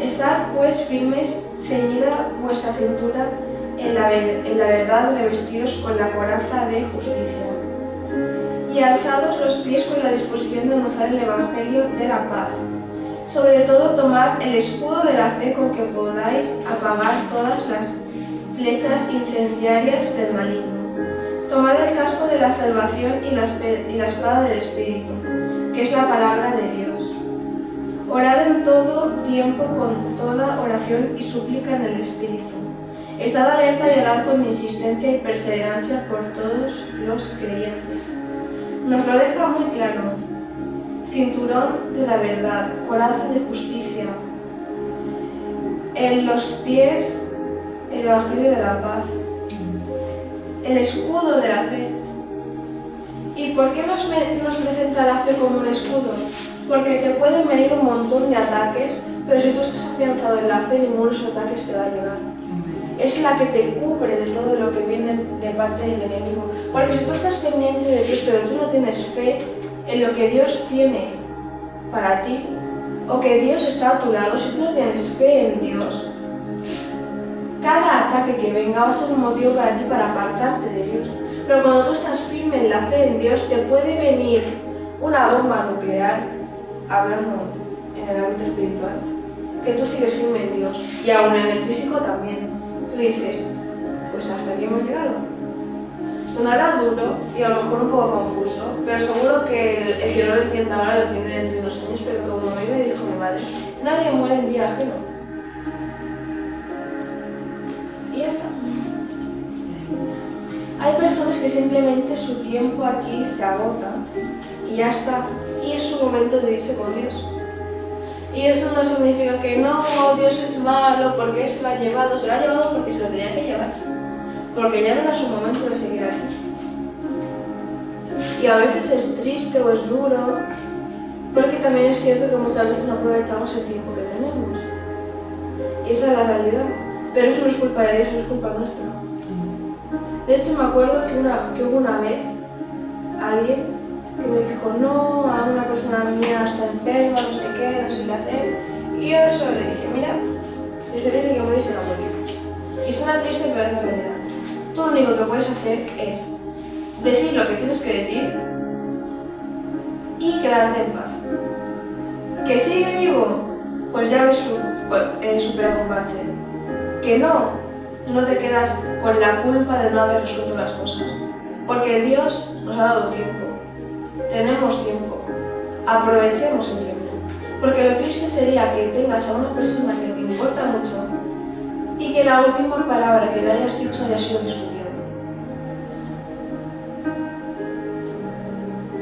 Estad pues firmes, ceñida vuestra cintura en la verdad, revestidos con la coraza de justicia. Y alzados los pies con la disposición de anunciar el Evangelio de la paz. Sobre todo tomad el escudo de la fe con que podáis apagar todas las flechas incendiarias del maligno. Tomad el casco de la salvación y la espada del Espíritu, que es la palabra de Dios. Orad en todo tiempo con toda oración y súplica en el Espíritu. Estad alerta y orad con insistencia y perseverancia por todos los creyentes. Nos lo deja muy claro. Cinturón de la verdad, coraza de justicia. En los pies, el Evangelio de la paz. El escudo de la fe. ¿Y por qué nos presenta la fe como un escudo? Porque te pueden venir un montón de ataques, pero si tú estás afianzado en la fe, ninguno de esos ataques te va a llegar. Es la que te cubre de todo lo que viene de parte del enemigo. Porque si tú estás pendiente de Dios, pero tú no tienes fe en lo que Dios tiene para ti, o que Dios está a tu lado, si tú no tienes fe en Dios, Cada ataque que venga va a ser un motivo para ti para apartarte de Dios. Pero cuando tú estás firme en la fe en Dios, te puede venir una bomba nuclear, hablando en el ámbito espiritual, que tú sigues firme en Dios. Y aún en el físico también. Tú dices, pues hasta aquí hemos llegado. Sonará duro y a lo mejor un poco confuso, pero seguro que el que no lo entienda ahora lo entiende dentro de unos años, pero como a mí me dijo mi madre, nadie muere en día ajeno. Y ya está. Hay personas que simplemente su tiempo aquí se agota y ya está, y es su momento de irse con Dios. Y eso no significa que no, Dios es malo porque se lo ha llevado porque se lo tenía que llevar. Porque ya no era su momento de seguir aquí. Y a veces es triste o es duro, porque también es cierto que muchas veces no aprovechamos el tiempo que tenemos. Y esa es la realidad. Pero eso no es culpa de Dios, eso es culpa nuestra. De hecho, me acuerdo que hubo una vez alguien que me dijo, no, a una persona mía está enferma, no sé qué, no sé qué hacer. Y yo eso le dije, mira, si se tiene que morir, se va a morir. Y suena triste, pero es la realidad. Tú lo único que puedes hacer es decir lo que tienes que decir y quedarte en paz. ¿Que sigue vivo? Pues ya habéis superado un bache. Que no te quedas con la culpa de no haber resuelto las cosas. Porque Dios nos ha dado tiempo. Tenemos tiempo. Aprovechemos el tiempo. Porque lo triste sería que tengas a una persona que te importa mucho y que la última palabra que le hayas dicho haya sido discutiendo.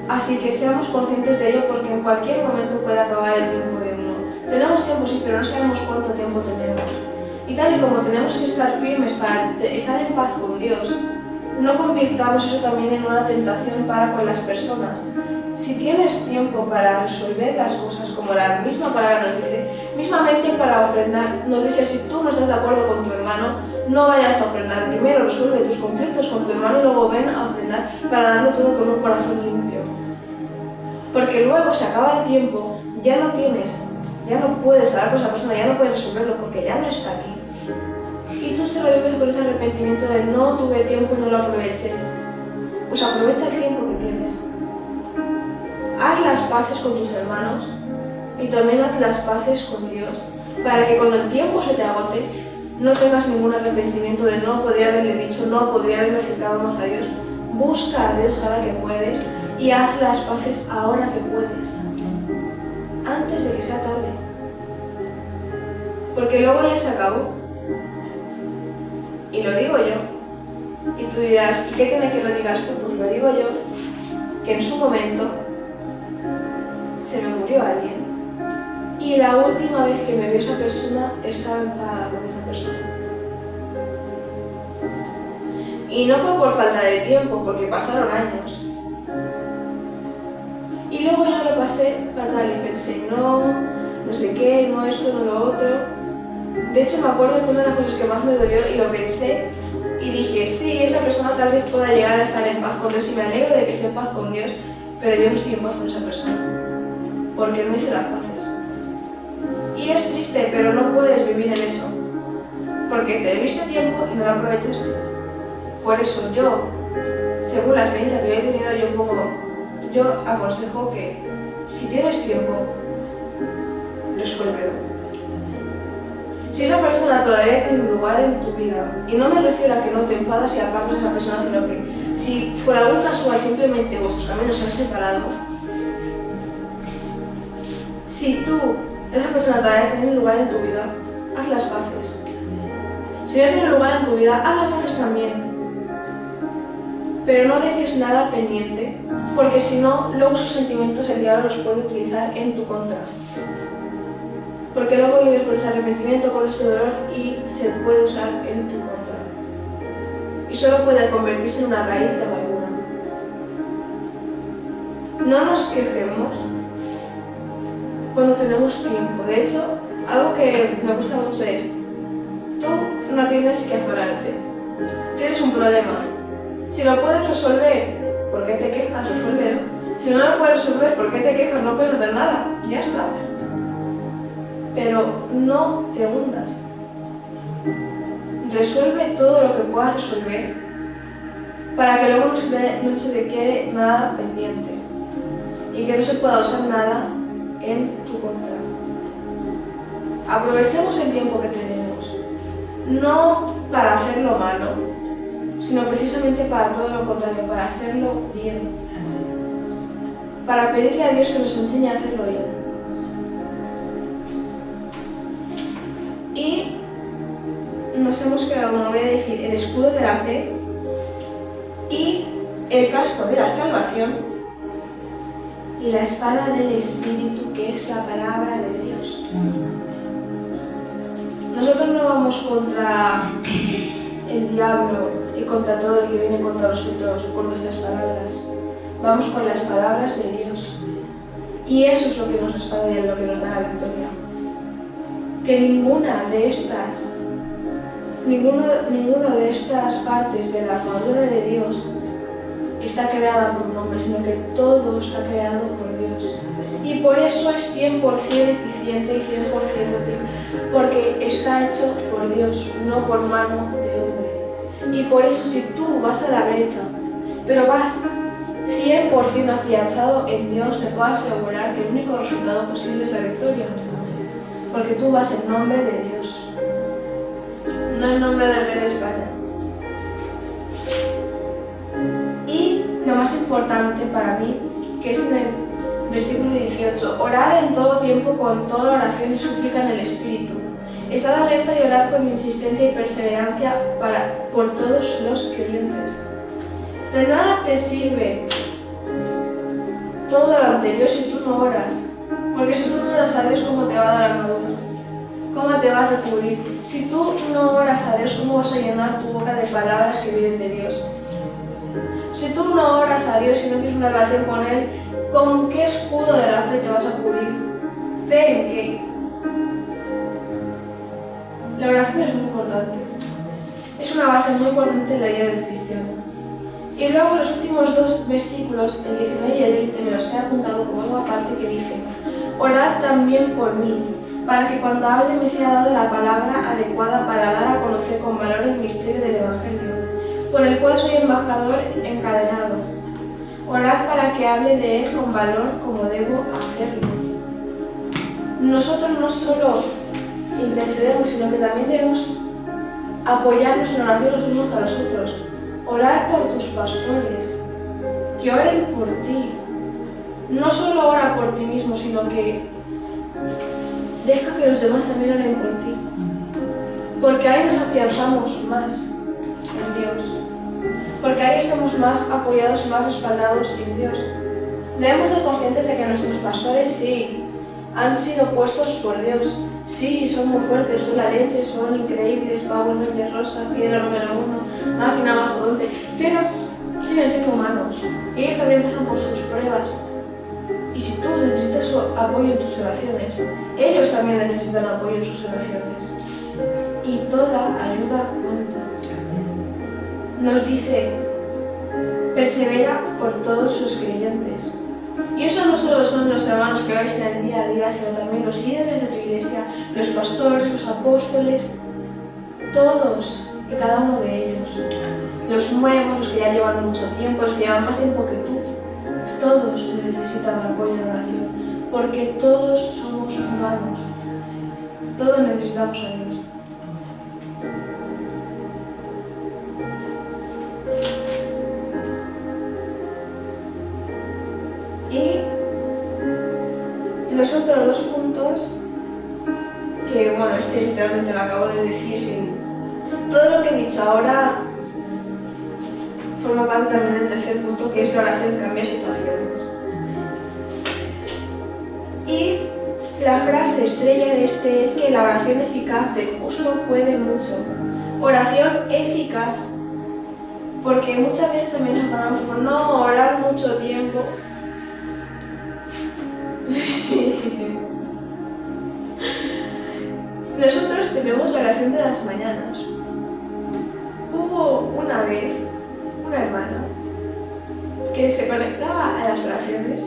Así que seamos conscientes de ello porque en cualquier momento puede acabar el tiempo de uno. Tenemos tiempo sí, pero no sabemos cuánto tiempo tenemos. Y tal y como tenemos que estar firmes para estar en paz con Dios, no convirtamos eso también en una tentación para con las personas. Si tienes tiempo para resolver las cosas, como la misma palabra nos dice, mismamente para ofrendar, nos dice, si tú no estás de acuerdo con tu hermano, no vayas a ofrendar. Primero resuelve tus conflictos con tu hermano y luego ven a ofrendar para darlo todo con un corazón limpio. Porque luego se acaba el tiempo, ya no puedes hablar con esa persona, ya no puedes resolverlo porque ya no está aquí. Y tú se lo vives con ese arrepentimiento de no tuve tiempo y no lo aproveché. Pues aprovecha el tiempo que tienes. Haz las paces con tus hermanos y también haz las paces con Dios, para que cuando el tiempo se te agote, no tengas ningún arrepentimiento de no podría haberle dicho, no podría haberme acercado más a Dios. Busca a Dios ahora que puedes y haz las paces ahora que puedes, antes de que sea tarde. Porque luego ya se acabó. Y lo digo yo. Y tú dirás, ¿y qué tiene que lo digas tú? Pues lo digo yo, que en su momento se me murió alguien. Y la última vez que me vio esa persona, estaba enfadada con esa persona. Y no fue por falta de tiempo, porque pasaron años. Y luego yo lo pasé fatal y pensé, no sé qué, no esto, no lo otro. De hecho, me acuerdo que una de las cosas que más me dolió, y lo pensé, y dije, sí, esa persona tal vez pueda llegar a estar en paz con Dios, y me alegro de que esté en paz con Dios, pero yo no estoy en paz con esa persona, porque no hice las paces. Y es triste, pero no puedes vivir en eso, porque te diste tiempo y no lo aprovechaste. Por eso yo, según la experiencia que yo he tenido, yo aconsejo que si tienes tiempo, resuélvelo. Si esa persona todavía tiene un lugar en tu vida, y no me refiero a que no te enfadas y apartas a esa persona, sino que si por algún casual simplemente vuestros caminos se han separado, si esa persona todavía tiene un lugar en tu vida, haz las paces. Si no tiene lugar en tu vida, haz las paces también. Pero no dejes nada pendiente, porque si no, luego sus sentimientos el diablo los puede utilizar en tu contra. Porque luego vives con ese arrepentimiento, con ese dolor y se puede usar en tu contra. Y solo puede convertirse en una raíz de amargura. No nos quejemos cuando tenemos tiempo. De hecho, algo que me gusta mucho es, tú no tienes que azorarte. Tienes un problema. Si lo puedes resolver, ¿por qué te quejas? Resuélvelo. Si no lo puedes resolver, ¿por qué te quejas? No puedes hacer nada. Ya está. Pero no te hundas. resuelve todo lo que puedas resolver para que luego no se te quede nada pendiente y que no se pueda usar nada en tu contra. Aprovechemos el tiempo que tenemos, no para hacer lo malo, sino precisamente para todo lo contrario, para hacerlo bien, para pedirle a Dios que nos enseñe a hacerlo bien. Y nos hemos quedado, bueno, voy a decir, el escudo de la fe y el casco de la salvación y la espada del Espíritu, que es la palabra de Dios. Nosotros no vamos contra el diablo y contra todo el que viene contra nosotros con nuestras palabras. Vamos con las palabras de Dios. Y eso es lo que nos respalda y lo que nos da la victoria. Que ninguna de estas partes de la armadura de Dios está creada por un hombre, sino que todo está creado por Dios. Y por eso es 100% eficiente y 100% útil, porque está hecho por Dios, no por mano de hombre. Y por eso si tú vas a la brecha, pero vas 100% afianzado en Dios, te puedo asegurar que el único resultado posible es la victoria. Porque tú vas en nombre de Dios, no en nombre del rey de España. Y lo más importante para mí, que es en el versículo 18, orad en todo tiempo con toda oración y súplica en el Espíritu. Estad alerta y orad con insistencia y perseverancia por todos los creyentes. De nada te sirve todo lo anterior si tú no oras. Porque si tú no oras a Dios, ¿cómo te va a dar armadura? ¿Cómo te va a recubrir? Si tú no oras a Dios, ¿cómo vas a llenar tu boca de palabras que vienen de Dios? Si tú no oras a Dios y no tienes una relación con Él, ¿con qué escudo de la fe te vas a cubrir? ¿Fe en qué? La oración es muy importante. Es una base muy importante en la vida del cristiano. Y luego los últimos dos versículos, el 19 y el 20, me los he apuntado como algo aparte que dice: orad también por mí, para que cuando hable me sea dada la palabra adecuada para dar a conocer con valor el misterio del Evangelio, por el cual soy embajador encadenado. Orad para que hable de él con valor como debo hacerlo. Nosotros no solo intercedemos, sino que también debemos apoyarnos en oración los unos a los otros. Orar por tus pastores, que oren por ti. No solo ora por ti mismo, sino que deja que los demás también oren por ti. Porque ahí nos afianzamos más en Dios. Porque ahí estamos más apoyados y más respaldados en Dios. Debemos ser conscientes de que nuestros pastores sí han sido puestos por Dios. Sí, son muy fuertes, son la leche, son increíbles, Pablo Núñez Rosa, Fiera número 1, máquina mastodonte, pero siguen siendo humanos. Y ellos también pasan por sus pruebas. Y si tú necesitas su apoyo en tus oraciones, ellos también necesitan apoyo en sus oraciones. Y toda ayuda cuenta. Nos dice, persevera por todos los creyentes. Y eso no solo son los hermanos que vais en el día a día, sino también los líderes de tu iglesia, los pastores, los apóstoles, todos y cada uno de ellos. Los nuevos, los que ya llevan mucho tiempo, los que llevan más tiempo que tú, todos necesitan apoyo en oración, porque todos somos humanos, todos necesitamos a Dios. Y los otros dos puntos, que bueno, este literalmente lo acabo de decir sin... Todo lo que he dicho ahora forma parte también del tercer punto, que es la oración cambia situaciones. Y la frase estrella de este es que la oración eficaz del justo puede mucho. Oración eficaz, porque muchas veces también nos afanamos por no orar mucho tiempo. Nosotros tenemos la oración de las mañanas. Hubo una vez una hermana que se conectaba a las oraciones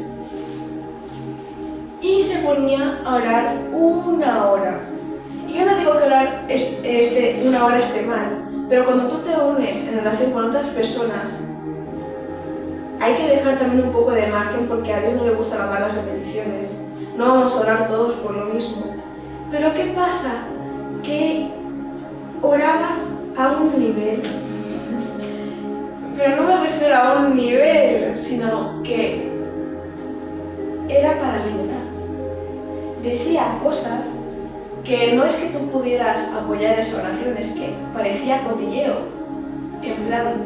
y se ponía a orar 1 hora. Y yo no digo digo que orar una hora esté mal, pero cuando tú te unes en oración con otras personas, hay que dejar también un poco de margen porque a Dios no le gustan las malas repeticiones. No vamos a orar todos por lo mismo. Pero ¿qué pasa? Que oraba a un nivel. Pero no me refiero a un nivel, sino que era para rellenar. Decía cosas que no es que tú pudieras apoyar esa oración, es que parecía cotilleo, en plan,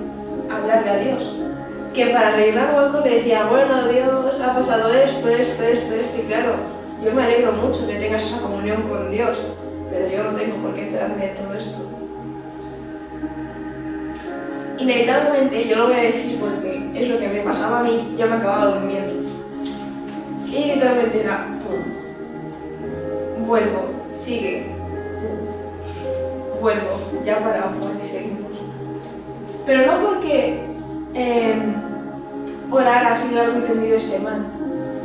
hablarle a Dios. Que para rellenar hueco le decía, bueno, Dios, ha pasado esto, y claro, yo me alegro mucho que tengas esa comunión con Dios, pero yo no tengo por qué enterarme de todo esto. Inevitablemente, yo lo voy a decir porque es lo que me pasaba a mí, yo me acababa durmiendo. Y literalmente era, pum, vuelvo, sigue, pum, vuelvo, ya paramos y seguimos. Pero no porque orar así largo y tendido esté mal,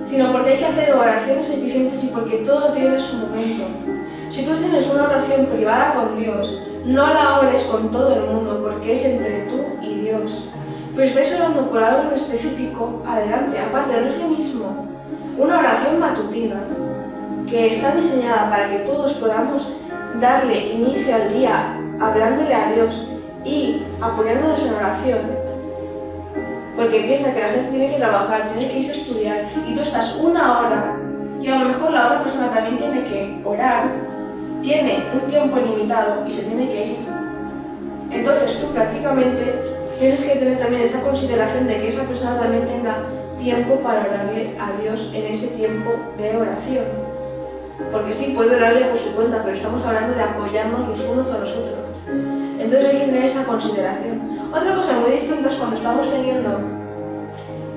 sino porque hay que hacer oraciones eficientes y porque todo tiene su momento. Si tú tienes una oración privada con Dios, no la ores con todo el mundo porque es entre tú y Dios. Pero si estáis orando por algo en específico, adelante. Aparte, no es lo mismo una oración matutina que está diseñada para que todos podamos darle inicio al día hablándole a Dios y apoyándonos en oración. Porque piensa que la gente tiene que trabajar, tiene que irse a estudiar y tú estás una hora y a lo mejor la otra persona también tiene que orar, tiene un tiempo limitado y se tiene que ir. Entonces tú prácticamente tienes que tener también esa consideración de que esa persona también tenga tiempo para orarle a Dios en ese tiempo de oración. Porque sí, puede orarle por su cuenta, pero estamos hablando de apoyarnos los unos a los otros. Entonces hay que tener esa consideración. Otra cosa muy distinta es cuando estamos teniendo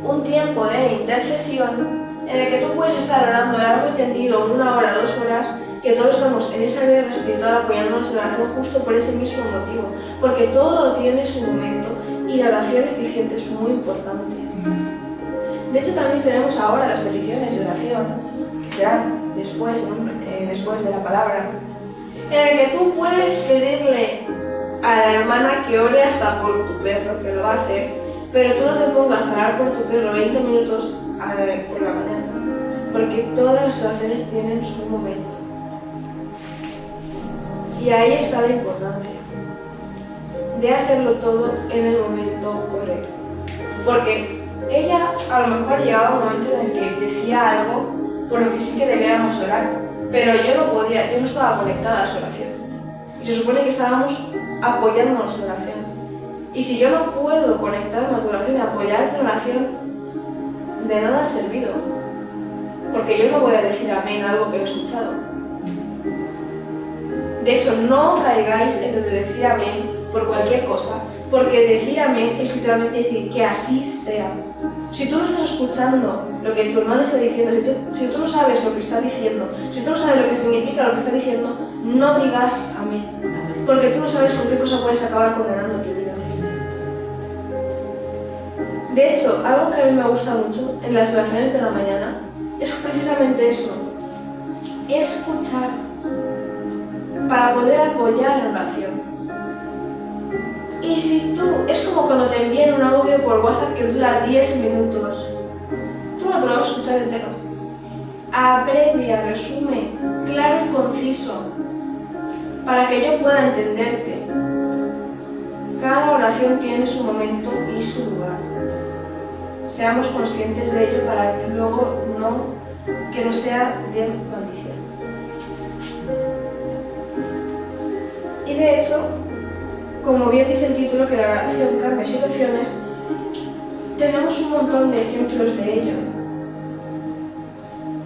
un tiempo de intercesión en el que tú puedes estar orando largo y tendido, 1 hora, 2 horas, que todos estamos en esa guerra espiritual apoyándonos en la oración justo por ese mismo motivo, porque todo tiene su momento y la oración eficiente es muy importante. De hecho, también tenemos ahora las peticiones de oración, que serán después de la palabra, en el que tú puedes pedirle a la hermana que ore hasta por tu perro, que lo va a hacer, pero tú no te pongas a orar por tu perro 20 minutos por la mañana, porque todas las oraciones tienen su momento. Y ahí está la importancia de hacerlo todo en el momento correcto. Porque ella a lo mejor llegaba un momento en el que decía algo por lo que sí que debiéramos orar, pero yo no estaba conectada a su oración. Y se supone que estábamos apoyándonos en oración. Y si yo no puedo conectarme a tu oración y apoyarte en oración, de nada ha servido. Porque yo no voy a decir amén a algo que no he escuchado. De hecho, no caigáis en lo de decir amén por cualquier cosa, porque decir amén es literalmente decir que así sea. Si tú no estás escuchando lo que tu hermano está diciendo, si tú no sabes lo que está diciendo, si tú no sabes lo que significa lo que está diciendo, no digas amén. Porque tú no sabes con qué cosa puedes acabar condenando tu vida. De hecho, algo que a mí me gusta mucho en las oraciones de la mañana es precisamente eso, escuchar para poder apoyar la oración. Y si tú, es como cuando te envían un audio por WhatsApp que dura 10 minutos, tú no te lo vas a escuchar entero. Abrevia, resume, claro y conciso, para que yo pueda entenderte. Cada oración tiene su momento y su lugar. Seamos conscientes de ello para que luego que no sea de maldición. Y de hecho, como bien dice el título, que la oración cambia situaciones, tenemos un montón de ejemplos de ello.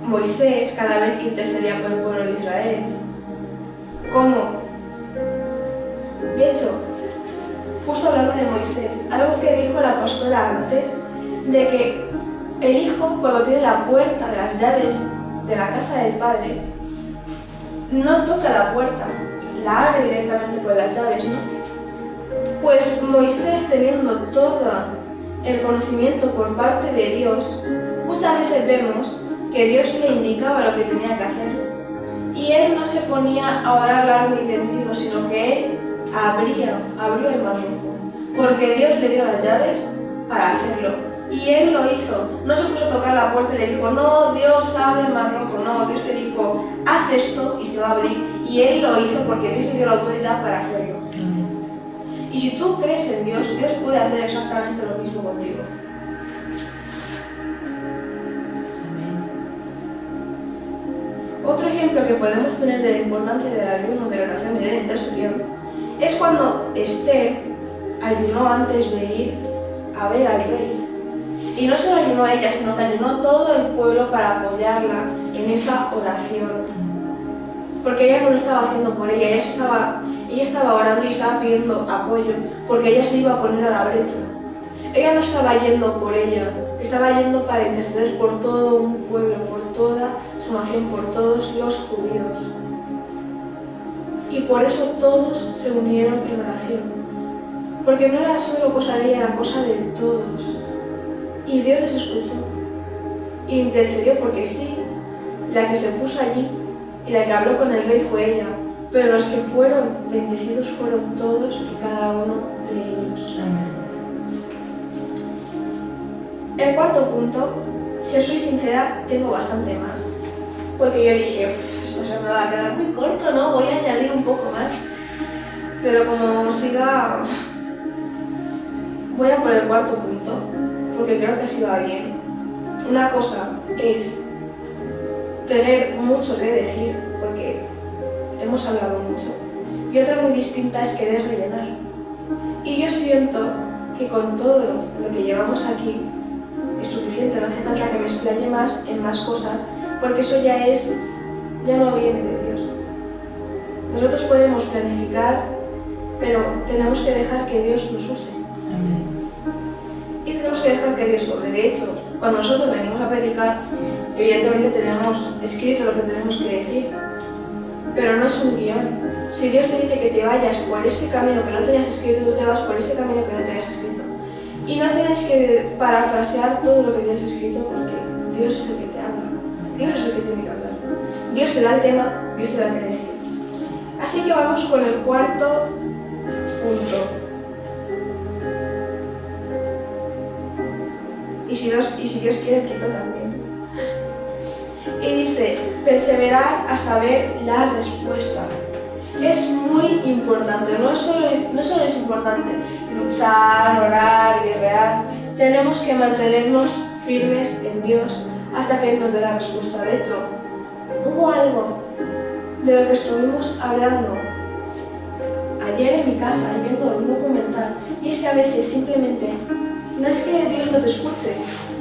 Moisés, cada vez que intercedía por el pueblo de Israel. De hecho, justo hablando de Moisés, algo que dijo la pastora antes, de que el hijo, cuando tiene la puerta de las llaves de la casa del padre, no toca la puerta, la abre directamente con las llaves, ¿no? Pues Moisés, teniendo todo el conocimiento por parte de Dios, muchas veces vemos que Dios le indicaba lo que tenía que hacer. Y él no se ponía a orar largo y tendido, sino que él abrió el mar rojo, porque Dios le dio las llaves para hacerlo. Y él lo hizo. No se puso a tocar la puerta y le dijo, no, Dios, abre el mar rojo. No, Dios le dijo, haz esto y se va a abrir. Y él lo hizo porque Dios le dio la autoridad para hacerlo. Y si tú crees en Dios, Dios puede hacer exactamente lo mismo contigo. Otro ejemplo que podemos tener de la importancia del ayuno, de la oración y de la intercesión es cuando Esther ayunó antes de ir a ver al rey. Y no solo ayunó a ella, sino que ayunó todo el pueblo para apoyarla en esa oración. Porque ella no lo estaba haciendo por ella, ella estaba orando y estaba pidiendo apoyo, porque ella se iba a poner a la brecha. Ella no estaba yendo por ella, estaba yendo para interceder por todo un pueblo, por toda su nación, por todos los judíos. Y por eso todos se unieron en oración. Porque no era solo cosa de ella, era cosa de todos. Y Dios les escuchó. Y intercedió porque sí, la que se puso allí y la que habló con el rey fue ella. Pero los que fueron bendecidos fueron todos y cada uno de ellos. El cuarto punto, si soy sincera, tengo bastante más. Porque yo dije, esto se me va a quedar muy corto, ¿no? Voy a añadir un poco más. Pero como siga, voy a por el cuarto punto, porque creo que así va bien. Una cosa es tener mucho que decir, porque hemos hablado mucho. Y otra muy distinta es querer rellenar. Y yo siento que con todo lo que llevamos aquí es suficiente, no hace falta que me explaye más en más cosas, porque eso ya no viene de Dios. Nosotros podemos planificar, pero tenemos que dejar que Dios nos use. Amén. Y tenemos que dejar que Dios sobre. De hecho, cuando nosotros venimos a predicar, evidentemente tenemos escrito lo que tenemos que decir, pero no es un guión. Si Dios te dice que te vayas por este camino que no tenías escrito, tú te vas por este camino que no tenías escrito. Y no tienes que parafrasear todo lo que tienes escrito, porque Dios es el que te habla. Dios es el que tiene que hablar. Dios te da el tema, Dios te da el que decir. Así que vamos con el cuarto punto. Y si Dios quiere, el quinto también. Y dice, perseverar hasta ver la respuesta. Es muy importante, no solo es importante luchar, orar, guerrear, tenemos que mantenernos firmes en Dios hasta que nos dé la respuesta. De hecho, hubo algo de lo que estuvimos hablando ayer en mi casa, viendo un documental, y es que a veces simplemente no es que Dios no te escuche,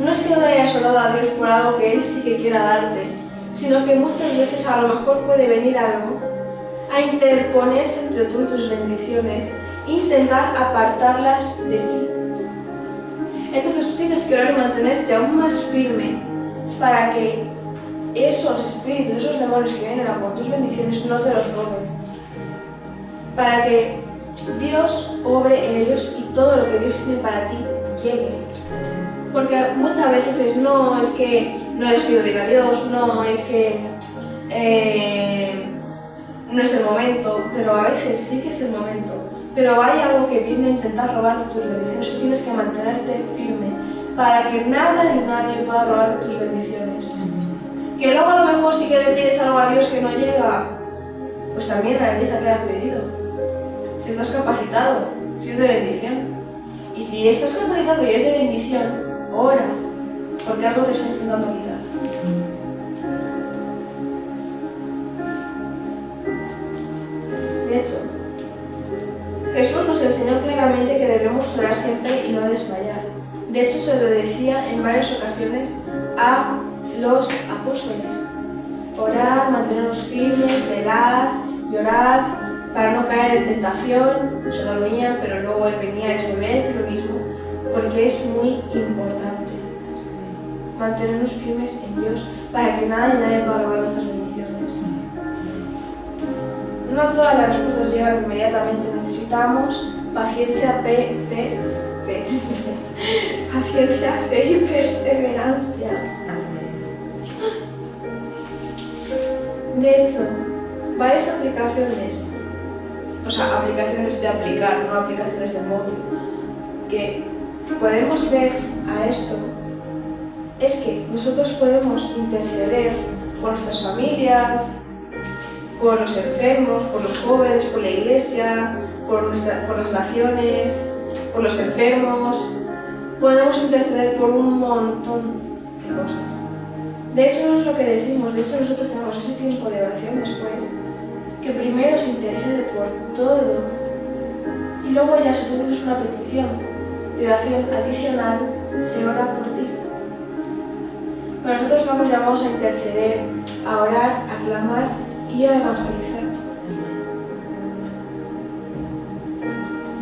no es que no le hayas orado a Dios por algo que Él sí que quiera darte, sino que muchas veces a lo mejor puede venir algo a interponerse entre tú y tus bendiciones e intentar apartarlas de ti. Entonces tú tienes que orar y mantenerte aún más firme para que esos espíritus, esos demonios que vienen a por tus bendiciones no te los roben. Para que Dios obre en ellos y todo lo que Dios tiene para ti llegue. Porque muchas veces no es que no les pido bien a Dios, no es que no es el momento, pero a veces sí que es el momento. Pero hay algo que viene a intentar robarte tus bendiciones. Tú tienes que mantenerte firme para que nada ni nadie pueda robarte tus bendiciones. Que luego a lo mejor sí que le pides algo a Dios que no llega, pues también analiza qué has pedido. Si estás capacitado, si es de bendición. Y si estás capacitado y es de bendición, ora, porque algo te está intentando quitar. De hecho, Jesús nos enseñó claramente que debemos orar siempre y no desmayar. De hecho, se lo decía en varias ocasiones a los apóstoles. Orad, manteneros firmes, velad y orad para no caer en tentación. Se dormían, pero luego Él venía y les volvía a decir lo mismo, porque es muy importante mantenernos firmes en Dios para que nada ni nadie pueda robar nuestras bendiciones. No todas las respuestas llegan inmediatamente, necesitamos paciencia, paciencia, fe y perseverancia. De hecho, varias aplicaciones, o sea, aplicaciones de aplicar, no aplicaciones de móvil, que podemos ver a esto, es que nosotros podemos interceder por nuestras familias, por los enfermos, por los jóvenes, por la iglesia, por las naciones, por los enfermos. Podemos interceder por un montón de cosas. De hecho, no es lo que decimos, de hecho nosotros tenemos ese tiempo de oración después, que primero se intercede por todo y luego ya si tú tienes una petición de oración adicional, se ora por ti. Pero nosotros estamos llamados a interceder, a orar, a clamar y a evangelizar.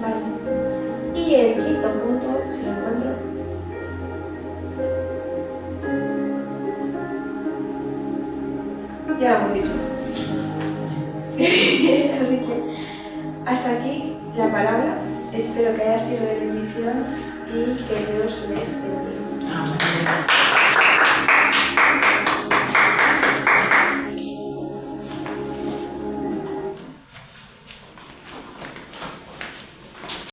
Vale. Y el quinto punto, si lo encuentro, ya lo hemos dicho. Así que hasta aquí la palabra. Espero que haya sido de bendición y que Dios les bendiga. Amén.